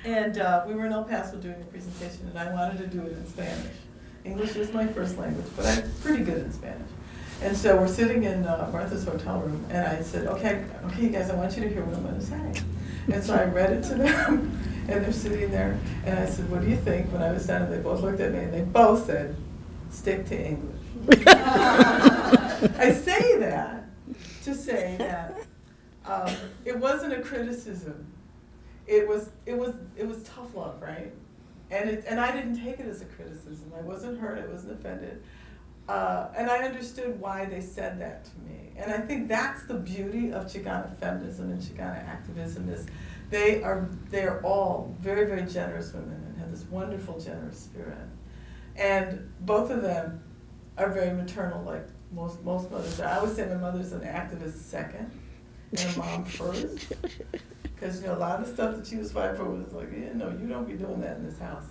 And we were in El Paso doing a presentation, and I wanted to do it in Spanish. English is my first language, but I'm pretty good in Spanish. And so we're sitting in Martha's hotel room, and I said, okay, you guys, I want you to hear what I'm going to say. And so I read it to them, and they're sitting there, and I said, what do you think? When I was done, and they both looked at me, and they both said, stick to English. I say that to say that it wasn't a criticism. It was tough love, right? And I didn't take it as a criticism. I wasn't hurt. I wasn't offended. And I understood why they said that to me. And I think that's the beauty of Chicana feminism and Chicana activism is they are all very, very generous women and have this wonderful, generous spirit. And both of them are very maternal, like most mothers are. I always say my mother's an activist second and a mom first. Because, a lot of the stuff that she was fighting for was like, no, you don't be doing that in this house.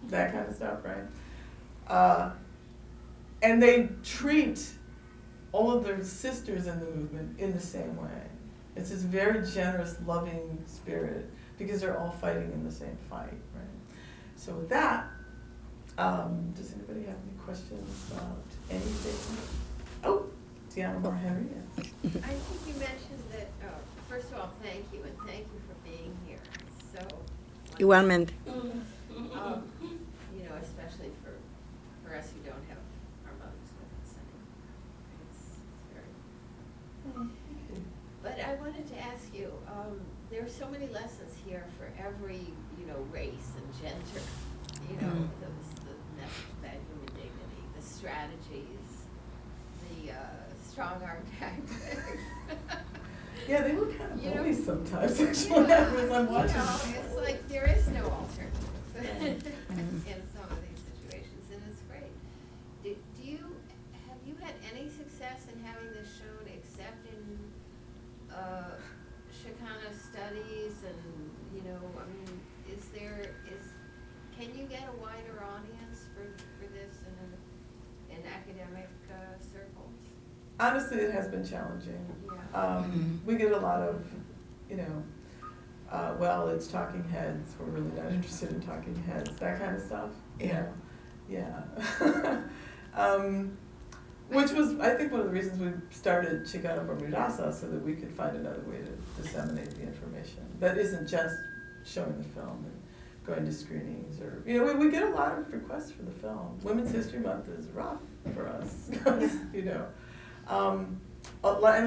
That kind of stuff, right? And they treat all of their sisters in the movement in the same way. It's this very generous, loving spirit because they're all fighting in the same fight, right? So with that, does anybody have any questions about anything? Oh, Deanna Moore Henry, yes. I think you mentioned that, first of all, thank you, and thank you for being here. So. Igualmente. Especially for us who don't have our mothers with us anymore. It's very. But I wanted to ask you, there are so many lessons here for every, race and gender. The message about human dignity, the strategies, the strong-arm tactics. Yeah, they were kind of bullies sometimes, actually, as I'm watching. It's like there is no alternative in some of these situations, and it's great. Have you had any success in having this shown except in Chicana studies and, can you get a wider audience for this in academic circles? Honestly, it has been challenging. Yeah. We get a lot of, it's talking heads, we're really not interested in talking heads, that kind of stuff. Yeah. Which was, I think, one of the reasons we started Chicana por Mi Raza, so that we could find another way to disseminate the information. That isn't just showing the film and going to screenings or, we get a lot of requests for the film. Women's History Month is rough for us, and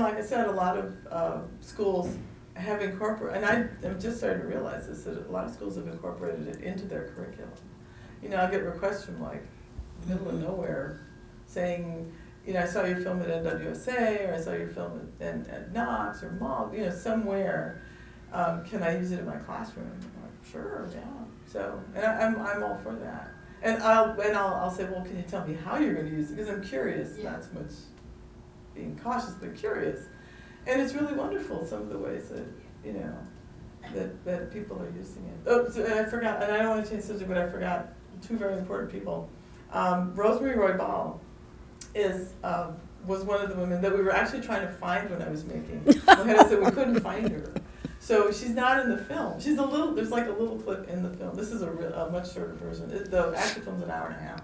like I said, a lot of schools have incorporated, and I'm just starting to realize this, that a lot of schools have incorporated it into their curriculum. I get requests from middle of nowhere saying, I saw your film at NWSA, or I saw your film at Knox or MOG, somewhere. Can I use it in my classroom? I'm like, sure, yeah. So, and I'm all for that. And I'll say, well, can you tell me how you're going to use it? Because I'm curious, not so much being cautious, but curious. And it's really wonderful, some of the ways that, that people are using it. Oh, so I forgot, and I don't want to change the subject, but I forgot two very important people. Rosemary Roy Ball was one of the women that we were actually trying to find when I was making. We said we couldn't find her. So she's not in the film. There's like a little clip in the film. This is a much shorter version. The actual film's an hour and a half.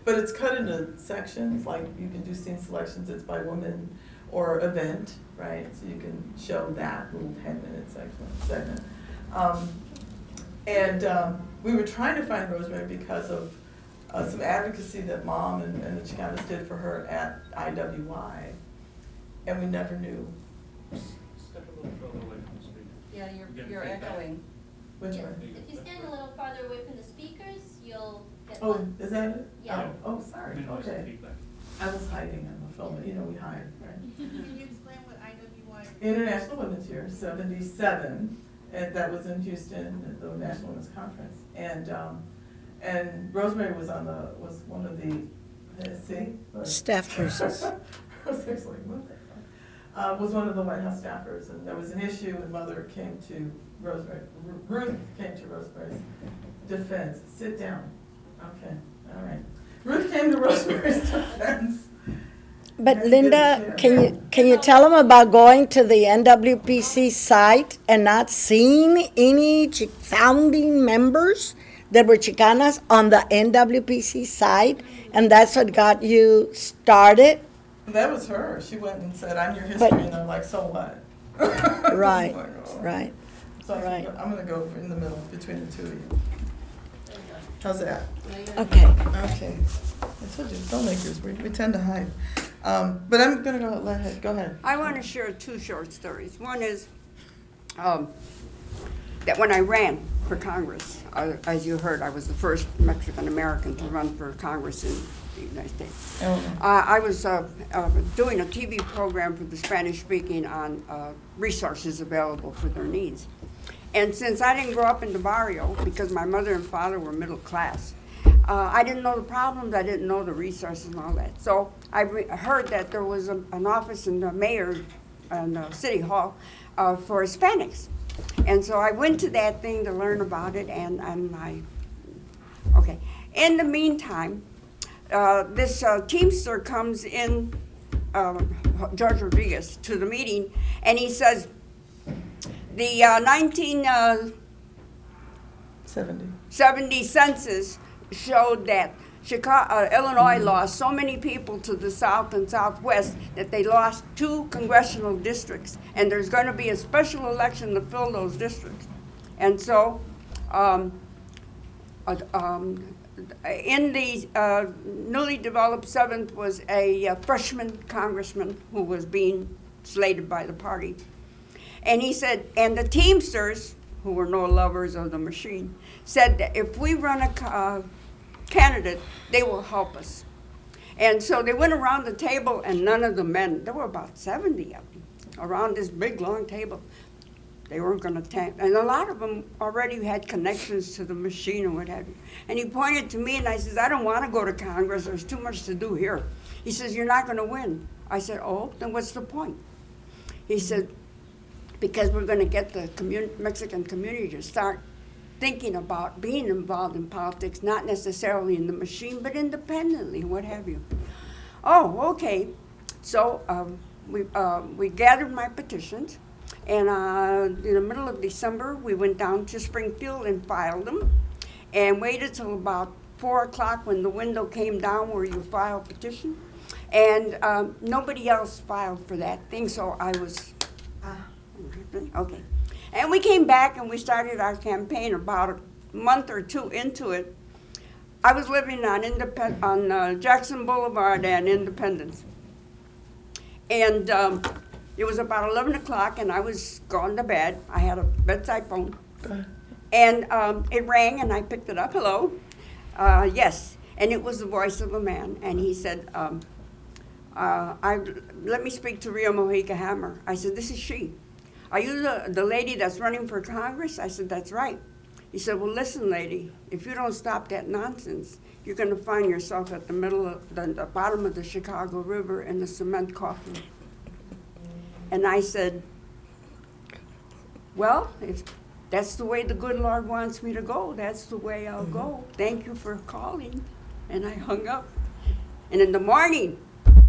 But it's cut into sections, like you can do scene selections, it's by woman or event, right? So you can show that little 10-minute segment. We were trying to find Rosemary because of some advocacy that Mom and the Chicanas did for her at IWY, and we never knew. Step a little further away from the speaker. Yeah, Getting you're feedback. echoing. Which Yeah. way? If you stand a little farther away from the speakers, you'll get Oh, one. is that it? Yeah. Oh, sorry, Minimize the okay. feedback. I was hiding in the film, you know, we hide, right? Can you explain what IWY is? International Women's Year, 77, and that was in Houston at the National Women's Conference. And Rosemary was one of the, Staff persons. Rosemary's like, what the fuck? Was one of the White House staffers, and there was an issue, and Mother came to Rosemary, Ruth came to Rosemary's defense. Sit down. Okay, all right. Ruth came to Rosemary's defense. But Linda, can you tell them about going to the NWPC site and not seeing any founding members that were Chicanas on the NWPC site, and that's what got you started? That was her. She went and said, "I'm your history," and they're like, "So what?" Right, Like, oh. right. So Right. I'm gonna go in the middle between the two of you. How's that? Okay. Okay. I told you, filmmakers, we tend to hide. But I'm gonna go ahead. I want to share two short stories. One is that when I ran for Congress, as you heard, I was the first Mexican American to run for Congress in the United States. I was doing a TV program for the Spanish speaking on resources available for their needs. And since I didn't grow up in the barrio, because my mother and father were middle class, I didn't know the problems, I didn't know the resources and all that. So I heard that there was an office in the mayor and City Hall for Hispanics. And so I went to that thing to learn about it, and okay. In the meantime, this Teamster comes in, George Rodriguez, to the meeting, and he says, the 1970 census showed that Illinois lost so many people to the south and southwest that they lost 2 congressional districts, and there's going to be a special election to fill those districts. And so in the newly developed 7th was a freshman congressman who was being slated by the party. And he said, and the Teamsters, who were no lovers of the machine, said that if we run a candidate, they will help us. And so they went around the table, and none of the men, there were about 70 of them, around this big, long table. They weren't going to tank. And a lot of them already had connections to the machine and what have you. And he pointed to me, and I says, I don't want to go to Congress. There's too much to do here. He says, you're not going to win. I said, oh, then what's the point? He said, because we're going to get the Mexican community to start thinking about being involved in politics, not necessarily in the machine, but independently, what have you. Oh, okay. So we gathered my petitions, and in the middle of December, we went down to Springfield and filed them, and waited till about 4 o'clock when the window came down where you file a petition, and nobody else filed for that thing, so I was, okay. And we came back and we started our campaign about a month or 2 into it. I was living on Jackson Boulevard and Independence. And it was about 11 o'clock and I was going to bed. I had a bedside phone. And it rang and I picked it up. Hello? Yes. And it was the voice of a man. And he said, let me speak to Ria Mojica Hammer. I said, this is she. Are you the lady that's running for Congress? I said, that's right. He said, well, listen, lady, if you don't stop that nonsense, you're going to find yourself at the middle of the bottom of the Chicago River in the cement coffin. And I said, well, if that's the way the good Lord wants me to go, that's the way I'll go. Thank you for calling. And I hung up. And in the morning,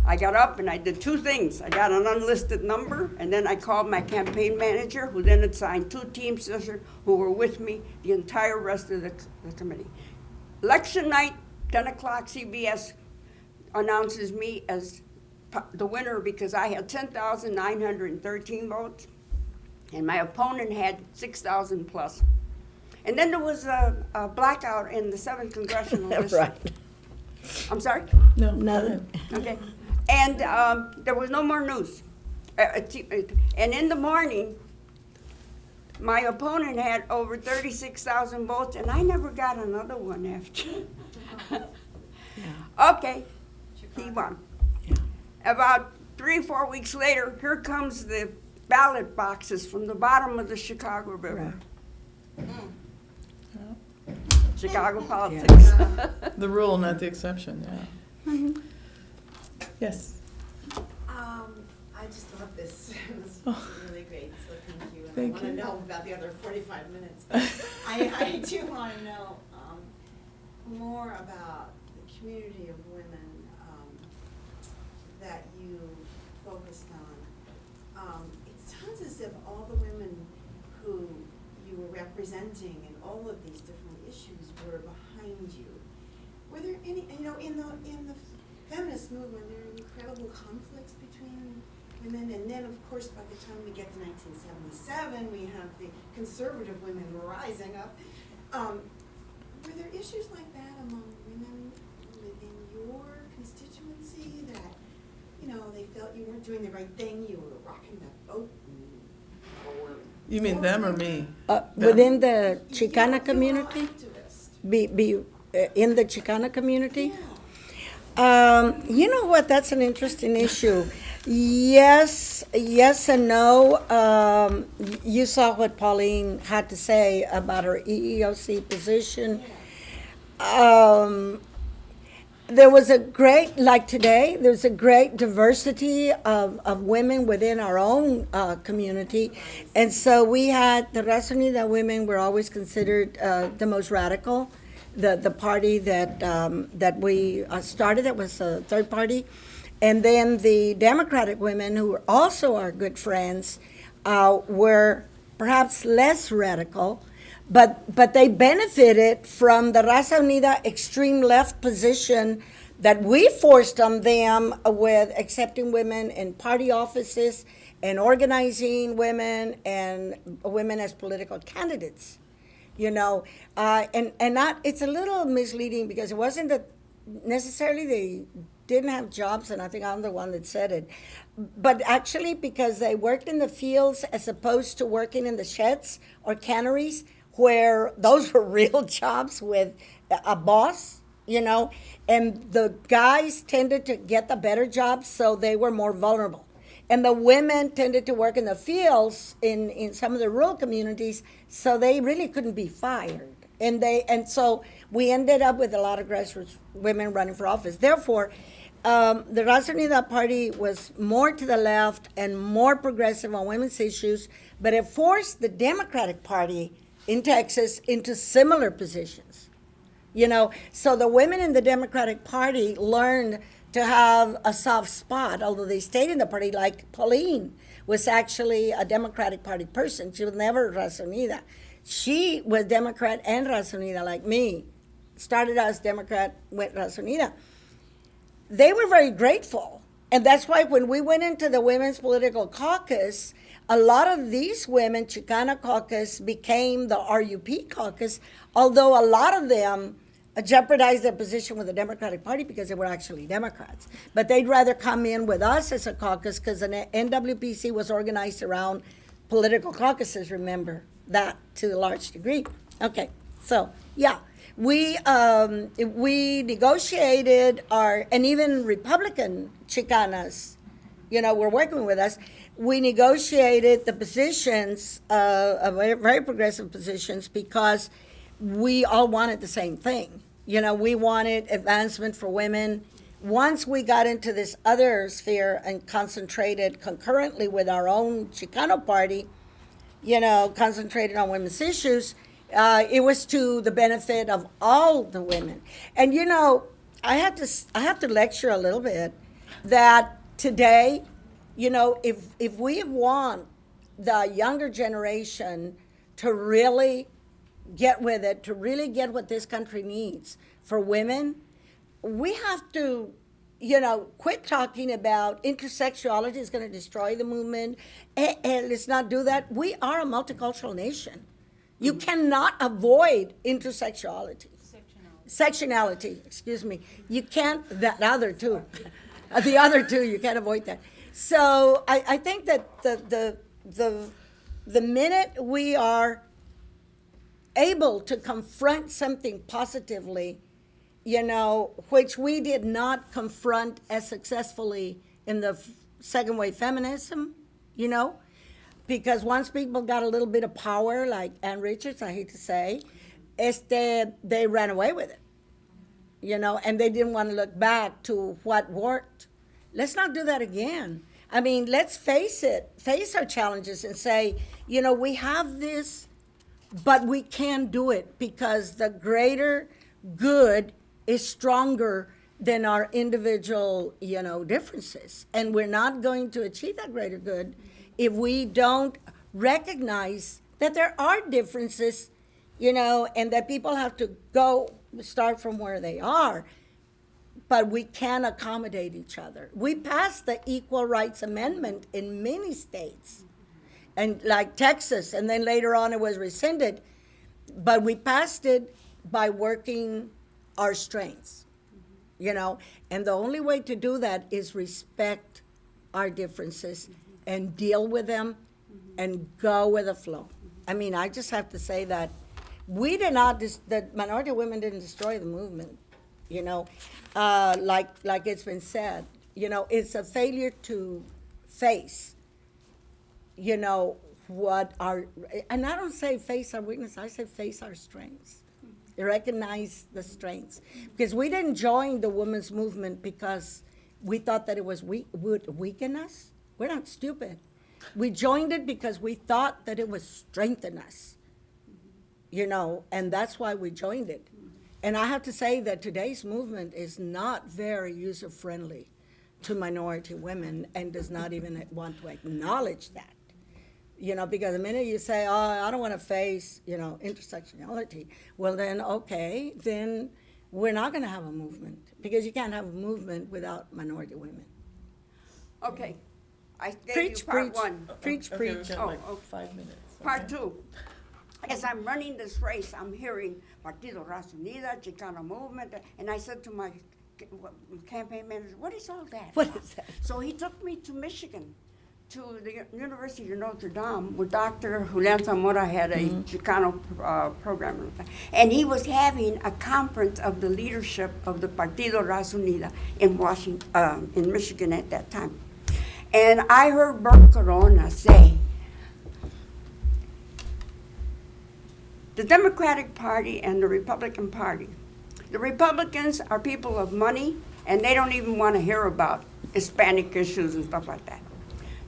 I got up and I did 2 things. I got an unlisted number, and then I called my campaign manager, who then assigned 2 Teamsters who were with me the entire rest of the committee. Election night, 10 o'clock CBS announces me as the winner because I had 10,913 votes, and my opponent had 6,000 plus. And then there was a blackout in the 7th Congressional District. Right. I'm sorry? No, Nothing. Okay. And there was no more news. And in the morning, my opponent had over 36,000 votes, and I never got another one after. Okay, he won. About 3 or 4 weeks later, here comes the ballot boxes from the bottom of the Chicago River. Chicago politics. The rule, not the exception, yeah. Yes. I just love this. It was Oh. really great, so thank you. And Thank I want you. to know about the other 45 minutes, but I do want to know more about the community of women that you focused on. It sounds as if all the women who you were representing in all of these different issues were behind you. Were there any, in the feminist movement, there are incredible conflicts between women, and then, of course, by the time we get to 1977, we have the conservative women rising up. Were there issues like that among women within your constituency that, they felt you weren't doing the right thing, you were rocking the boat? You mean them or me? Within the Chicana community? Activists. In the Chicana community? You know what, that's an interesting issue. Yes and no. You saw what Pauline had to say about her EEOC position. There was a great, like today, there's a great diversity of women within our own community. And so we had, the Raza Unida women were always considered the most radical. The party that we started, that was a third party. And then the Democratic women, who were also our good friends, were perhaps less radical, but they benefited from the Raza Unida extreme left position that we forced on them with accepting women in party offices and organizing women and women as political candidates. And not, it's a little misleading because it wasn't that necessarily they didn't have jobs, and I think I'm the one that said it, but actually because they worked in the fields as opposed to working in the sheds or canneries, where those were real jobs with a boss, and the guys tended to get the better jobs, so they were more vulnerable. And the women tended to work in the fields in some of the rural communities, so they really couldn't be fired. And so we ended up with a lot of grassroots women running for office. Therefore, the Raza Unida Party was more to the left and more progressive on women's issues, but it forced the Democratic Party in Texas into similar positions. So the women in the Democratic Party learned to have a soft spot, although they stayed in the party, like Pauline was actually a Democratic Party person. She was never Raza Unida. She was Democrat and Raza Unida, like me. Started as Democrat, went Raza Unida. They were very grateful. And that's why when we went into the Women's Political Caucus, a lot of these women, Chicana Caucus, became the RUP Caucus, although a lot of them jeopardized their position with the Democratic Party because they were actually Democrats. But they'd rather come in with us as a caucus because the NWPC was organized around political caucuses, remember that to a large degree. Okay, so yeah, we negotiated and even Republican Chicanas, were working with us. We negotiated the positions, very progressive positions, because we all wanted the same thing. We wanted advancement for women. Once we got into this other sphere and concentrated concurrently with our own Chicano party, concentrated on women's issues, it was to the benefit of all the women. And I have to lecture a little bit that today, if we want the younger generation to really get with it, to really get what this country needs for women, we have to, you know, quit talking about intersexuality is going to destroy the movement, and let's not do that. We are a multicultural nation. You cannot avoid intersexuality. Sectionality, excuse me. You can't, that other two. The other two, you can't avoid that. So I think that the minute we are able to confront something positively, you know, which we did not confront as successfully in the second wave feminism, you know, because once people got a little bit of power, like Ann Richards, I hate to say, they ran away with it, you know, and they didn't want to look back to what worked. Let's not do that again. I mean, let's face it, face our challenges and say, you know, we have this, but we can do it because the greater good is stronger than our individual, you know, differences. And we're not going to achieve that greater good if we don't recognize that there are differences, you know, and that people have to start from where they are. But we can accommodate each other. We passed the Equal Rights Amendment in many states, and like Texas, and then later on it was rescinded. But we passed it by working our strengths, you know, and the only way to do that is respect our differences and deal with them and go with the flow. I mean, I just have to say that we did not, the minority women didn't destroy the movement, you know, like it's been said, you know, it's a failure to face, you know, and I don't say face our weakness, I say face our strengths. Recognize the strengths. Because we didn't join the women's movement because we thought that it would weaken us. We're not stupid. We joined it because we thought that it would strengthen us, you know, and that's why we joined it. And I have to say that today's movement is not very user-friendly to minority women and does not even want to acknowledge that. You know, because the minute you say, oh, I don't want to face, you know, intersectionality, well then, okay, then we're not going to have a movement because you can't have a movement without minority women. Okay, I gave you part one. Preach. We've got like 5 minutes. Part two. As I'm running this race, I'm hearing Partido Raza Unida, Chicana movement, and I said to my campaign manager, what is all that? What is that? So he took me to Michigan, to the University of Notre Dame, where Dr. Julian Zamora had a Chicano program. And he was having a conference of the leadership of the Partido Raza Unida in Washington, in Michigan at that time. And I heard Bert Corona say, the Democratic Party and the Republican Party. The Republicans are people of money, and they don't even want to hear about Hispanic issues and stuff like that.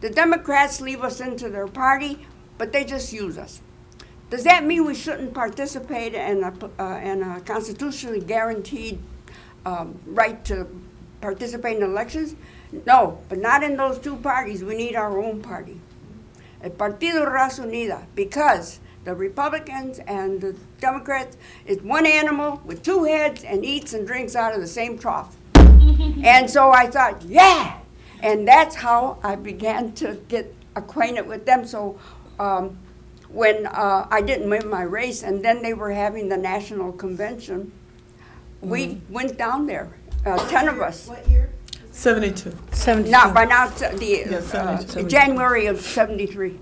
The Democrats leave us into their party, but they just use us. Does that mean we shouldn't participate in a constitutionally guaranteed right to participate in elections? No, but not in those two parties. We need our own party. El Partido Raza Unida, because the Republicans and the Democrats is one animal with two heads and eats and drinks out of the same trough. And so I thought, yeah! And that's how I began to get acquainted with them. So when I didn't win my race, and then they were having the national convention, we went down there, 10 of us. What year? 72. Now, by now, January of 73.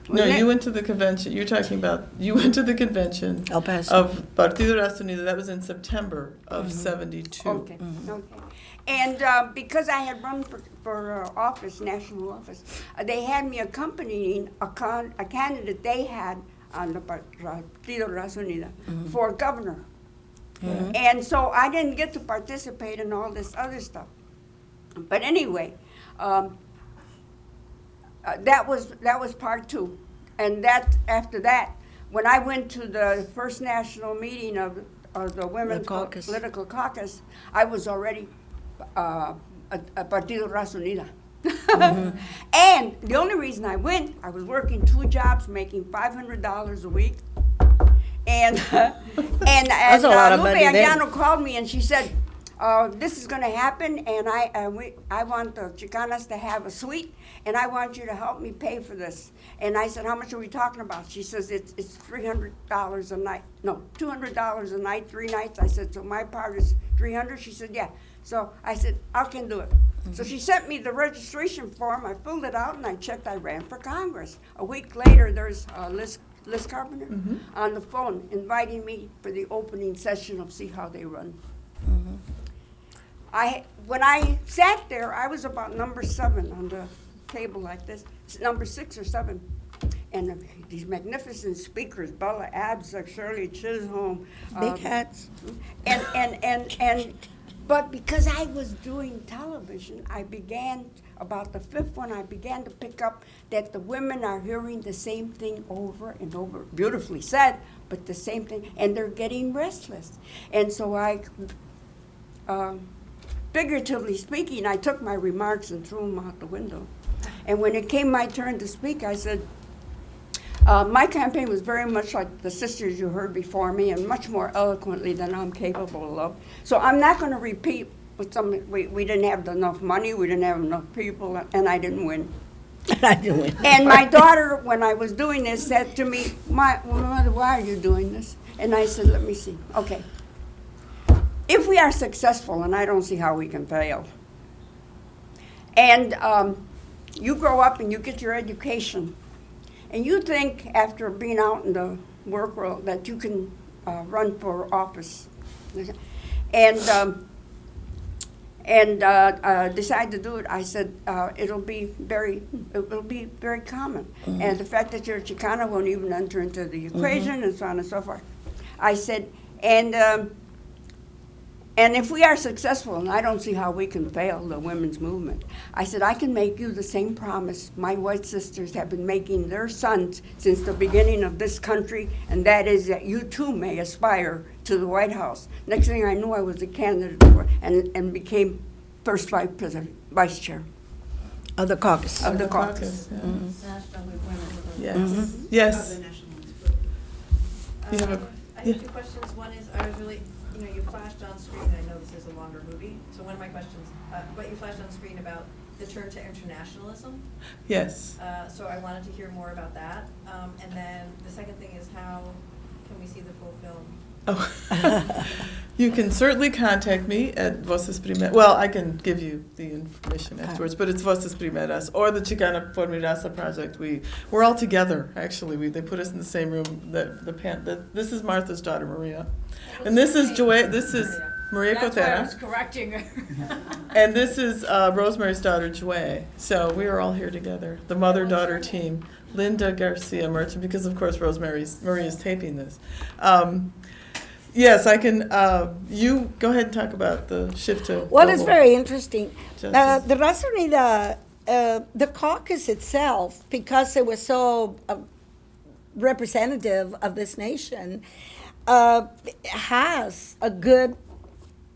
No, you went to the convention. You're talking about, you went to the convention El Paso. of Partido Raza Unida. That was in September of 72. Okay, okay. And because I had run for office, national office, they had me accompanying a candidate they had on the Partido Raza Unida for governor. And so I didn't get to participate in all this other stuff. But anyway, that was part two. And that after that, when I went to the first national meeting of the Women's Political Caucus, I was already a Partido Raza Unida. And the only reason I went, I was working 2 jobs, making $500 a week. And Lupe Aguiano called me and she said, this is gonna happen, and I want the Chicanas to have a suite, and I want you to help me pay for this. And I said, how much are we talking about? She says, it's $300 a night. No, $200 a night, 3 nights. I said, so my part is 300? She said, yeah. So I said, I can do it. So she sent me the registration form. I filled it out, and I checked. I ran for Congress. A week later, there's Liz Carpenter on the phone inviting me for the opening session of See How They Run. When I sat there, I was about number 7 on the table like this, number 6 or 7. And these magnificent speakers, Bella Abzug, Shirley Chisholm. Big hats. But because I was doing television, about the 5th one, I began to pick up that the women are hearing the same thing over and over. Beautifully said, but the same thing, and they're getting restless. And so figuratively speaking, I took my remarks and threw them out the window. And when it came my turn to speak, I said, my campaign was very much like the sisters you heard before me, and much more eloquently than I'm capable of. So I'm not going to repeat what we didn't have enough money, we didn't have enough people, and I didn't win. And my daughter, when I was doing this, said to me, Mother, why are you doing this? And I said, let me see. Okay. If we are successful, and I don't see how we can fail, and you grow up and you get your education, and you think after being out in the work world that you can run for office, and decide to do it, I said it'll be very common, and the fact that you're a Chicana won't even enter into the equation, and so on and so forth. I said, and if we are successful, and I don't see how we can fail the women's movement, I said, I can make you the same promise my white sisters have been making their sons since the beginning of this country, and that is that you too may aspire to the White House. Next thing I knew, I was a candidate for, and became first vice chair. Of the caucus. Of the caucus. Yes. Yes. You have I have 2 questions. One is, I was really, you flashed on screen, and I know this is a longer movie, so one of my questions, but you flashed on screen about the turn to internationalism. Yes. So I wanted to hear more about that. And then the second thing is, how can we see the full film? Oh, you can certainly contact me at Voces Primeras. Well, I can give you the information afterwards, but it's Voces Primeras or the Chicana por mi Raza project. We're all together, actually. They put us in the same room. This is Martha's daughter, Maria. And this is Joy. This is Maria Cotera. That's why I was correcting her. And this is Rosemary's daughter, Joy. So we are all here together, the mother-daughter team. Linda Garcia Merchant, because of course Maria's taping this. Yes, I can. You go ahead and talk about the shift to. Well, it's very interesting. The Raza Unida, the caucus itself, because it was so representative of this nation, has a good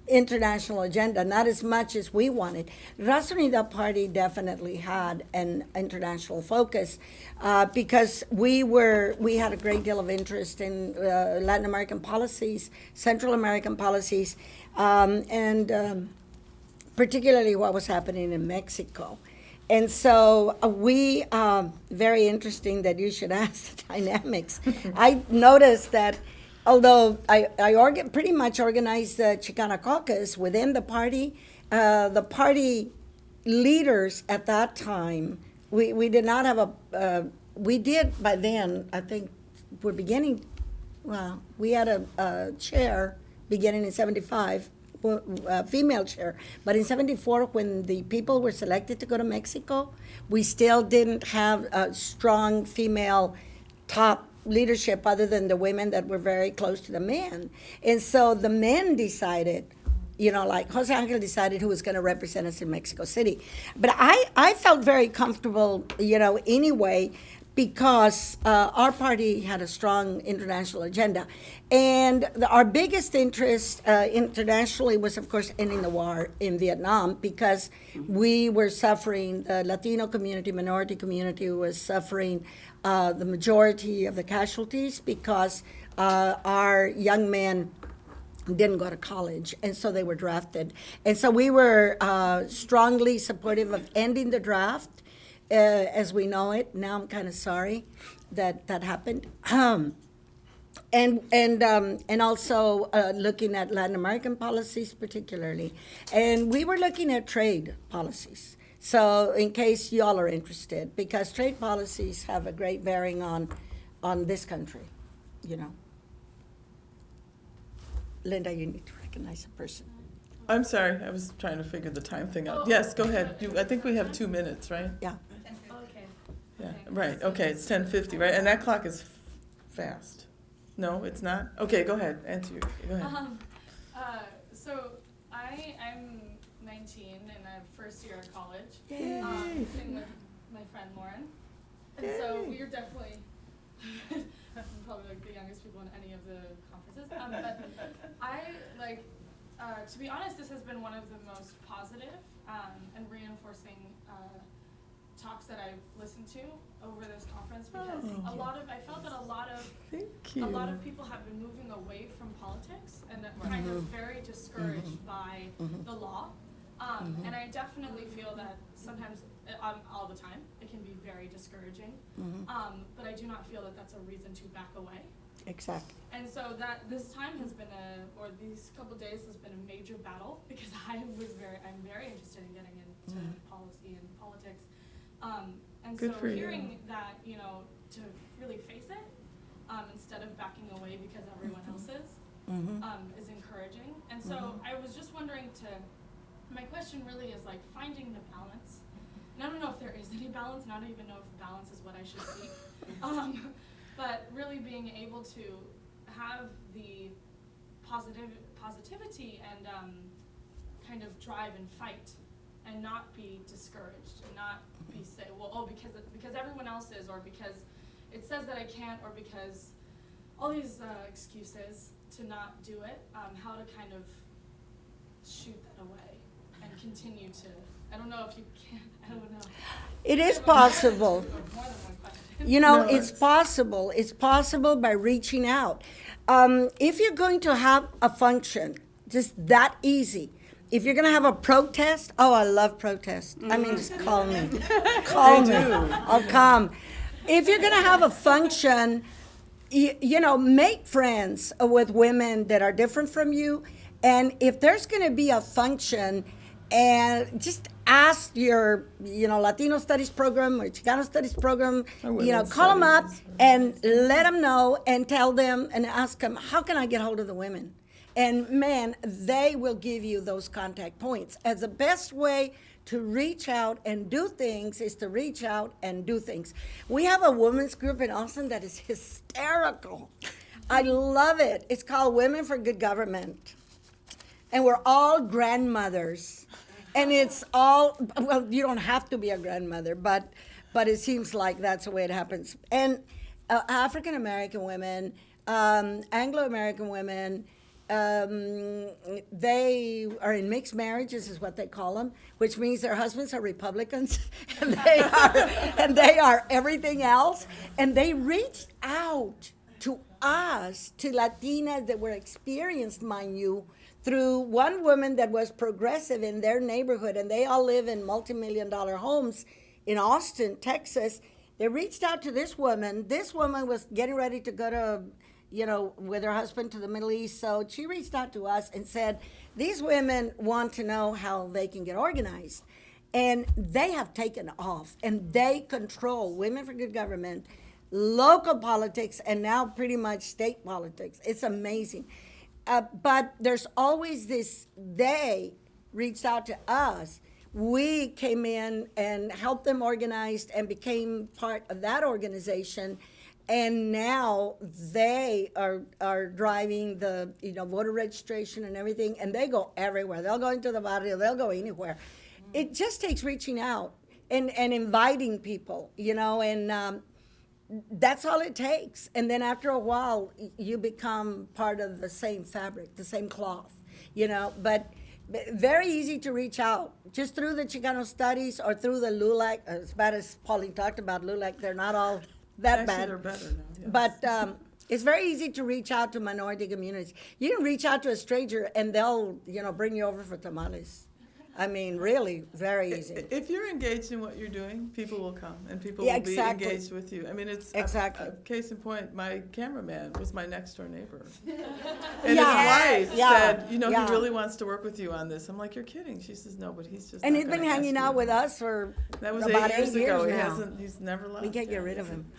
international agenda, not as much as we wanted. Raza Unida Party definitely had an international focus because we had a great deal of interest in Latin American policies, Central American policies, and particularly what was happening in Mexico. And so very interesting that you should ask the dynamics. I noticed that although I pretty much organized the Chicana Caucus within the party leaders at that time, we did not have we did by then, I think we had a chair beginning in 75, female chair. But in 74, when the people were selected to go to Mexico, we still didn't have a strong female top leadership other than the women that were very close to the men. And so the men decided, like Jose Angel decided who was going to represent us in Mexico City. But I felt very comfortable, anyway, because our party had a strong international agenda. And our biggest interest internationally was, of course, ending the war in Vietnam, because we were suffering, the Latino community, minority community was suffering the majority of the casualties because our young men didn't go to college, and so they were drafted. And so we were strongly supportive of ending the draft as we know it. Now I'm kind of sorry that that happened. And also looking at Latin American policies particularly. And we were looking at trade policies. So in case y'all are interested, because trade policies have a great bearing on this country, you know. Linda, you need to recognize a person. I'm sorry, I was trying to figure the time thing out. Yes, go ahead. I think we have 2 minutes, right? Yeah. Okay. Yeah, right, okay, it's 10:50, right? And that clock is fast. No, it's not? Okay, go ahead, go ahead. So I'm 19 and I'm first year of college. Yay. Sitting with my friend Lauren. And so we are definitely probably like the youngest people in any of the conferences. But I to be honest, this has been one of the most positive and reinforcing talks that I've listened to over this conference because I felt that a lot of people have been moving away from politics and that kind of very discouraged by the law. And I definitely feel that sometimes, all the time, it can be very discouraging. But I do not feel that that's a reason to back away. Exactly. And so that this time has been these couple of days has been a major battle because I'm very interested in getting into policy and politics. And Good so for you. hearing that, to really face it, instead of backing away because everyone else is encouraging. And so I was just wondering my question really is like finding the balance. And I don't know if there is any balance, and I don't even know if balance is what I should seek. But really being able to have the positivity and kind of drive and fight and not be discouraged and not be because everyone else is, or because it says that I can't, or because all these excuses to not do it, how to kind of shoot that away and continue to, I don't know if you can, I don't know. It is possible. More than one question. It's possible. It's possible by reaching out. If you're going to have a function, just that easy. If you're going to have a protest, I love protests. I mean, just call me. Call me. I'll come. If you're going to have a function, make friends with women that are different from you. And if there's going to be a function, and just ask your, Latino Studies program or Chicano Studies program, call them up and let them know and tell them and ask them, how can I get hold of the women? And man, they will give you those contact points. As the best way to reach out and do things is to reach out and do things. We have a women's group in Austin that is hysterical. I love it. It's called Women for Good Government. And we're all grandmothers. And it's all, you don't have to be a grandmother, but it seems like that's the way it happens. And African-American women, Anglo-American women, they are in mixed marriages is what they call them, which means their husbands are Republicans and they are everything else. And they reached out to us, to Latinas that were experienced, mind you, through one woman that was progressive in their neighborhood, and they all live in multi-million-dollar homes in Austin, Texas. They reached out to this woman. This woman was getting ready to go to, with her husband to the Middle East. So she reached out to us and said, these women want to know how they can get organized. And they have taken off, and they control Women for Good Government, local politics, and now pretty much state politics. It's amazing. But there's always this, they reached out to us. We came in and helped them organize and became part of that organization. And now they are driving the voter registration and everything, and they go everywhere. They'll go into the barrio, they'll go anywhere. It just takes reaching out and inviting people, and that's all it takes. And then after a while, you become part of the same fabric, the same cloth, but very easy to reach out, just through the Chicano Studies or through the LULAC. As bad as Pauline talked about LULAC, they're not all that bad. They're better now, yes. But It's very easy to reach out to minority communities. You can reach out to a stranger and they'll, bring you over for tamales. I mean, really, very easy. If you're engaged in what you're doing, people will come and people Yeah, will exactly. be engaged with you. I mean, it's Exactly. a case in point. My cameraman was my next door neighbor, and Yeah. his wife Yeah. said, he Yeah. really wants to work with you on this. I'm like, you're kidding. She says, no, but he's just. And not he's been gonna hanging ask out you." with us for That was about 8 years ago. now. He's never left. We can't get rid of him.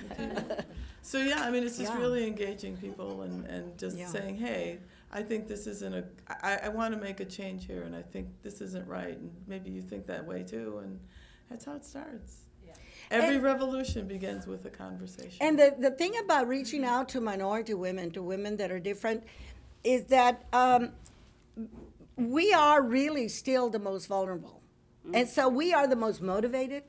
So yeah, I mean, it's just Yeah. really engaging people and just Yeah. saying, hey, I think this isn't I want to make a change here, and I think this isn't right, and maybe you think that way too, and that's how it starts. Yeah. Every And- revolution begins with a conversation. And the thing about reaching out to minority women, to women that are different, is that we are really still the most vulnerable. And so we are the most motivated.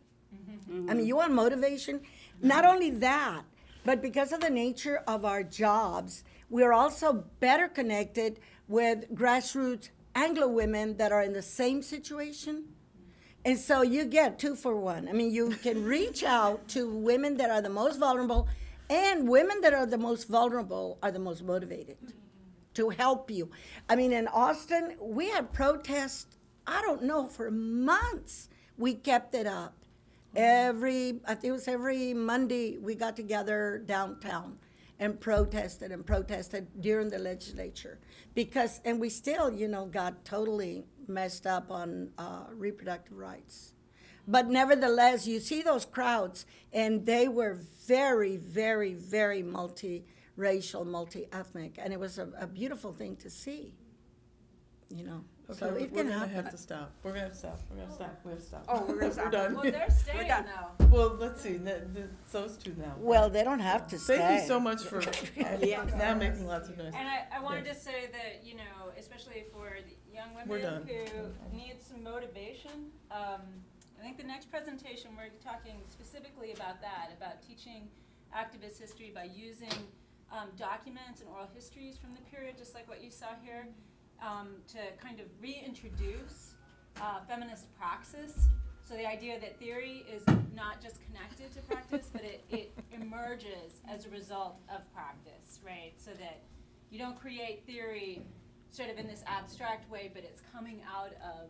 I mean, you want motivation? Not only that, but because of the nature of our jobs, we're also better connected with grassroots Anglo women that are in the same situation. And so you get 2 for 1. I mean, you can reach out to women that are the most vulnerable, and women that are the most vulnerable are the most motivated to help you. I mean, in Austin, we had protests, I don't know, for months. We kept it up. I think it was every Monday we got together downtown and protested during the legislature and we still, got totally messed up on reproductive rights. But nevertheless, you see those crowds, and they were very, very, very multi-racial, multi-ethnic, and it was a beautiful thing to see, Okay, So it we're can gonna happen. have to stop. We're gonna have to stop. We're gonna stop. We have to stop. Oh, we're gonna stop. We're done. Well, they're staying done. now. Well, let's see. Those two now. Well, they don't have to stay. Thank you so much for Yeah. now making lots of noise. And I wanted Yes. to say that, especially for the young We're women done. who need some motivation, I think the next presentation, we're talking specifically about that, about teaching activist history by using documents and oral histories from the period, just like what you saw here, to kind of reintroduce feminist praxis. So the idea that theory is not just connected to practice, but it emerges as a result of practice, right? So that you don't create theory sort of in this abstract way, but it's coming out of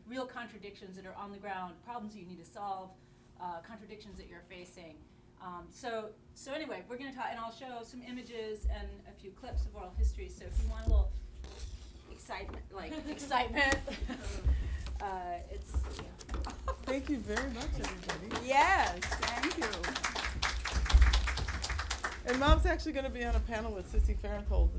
real contradictions that are on the ground, problems you need to solve, contradictions that you're facing. So anyway, we're going to talk, and I'll show some images and a few clips of oral history. So if you want a little excitement, it's, Thank you very much, everybody. Yes, thank you. And Mom's actually going to be on a panel with Sissy Farenthold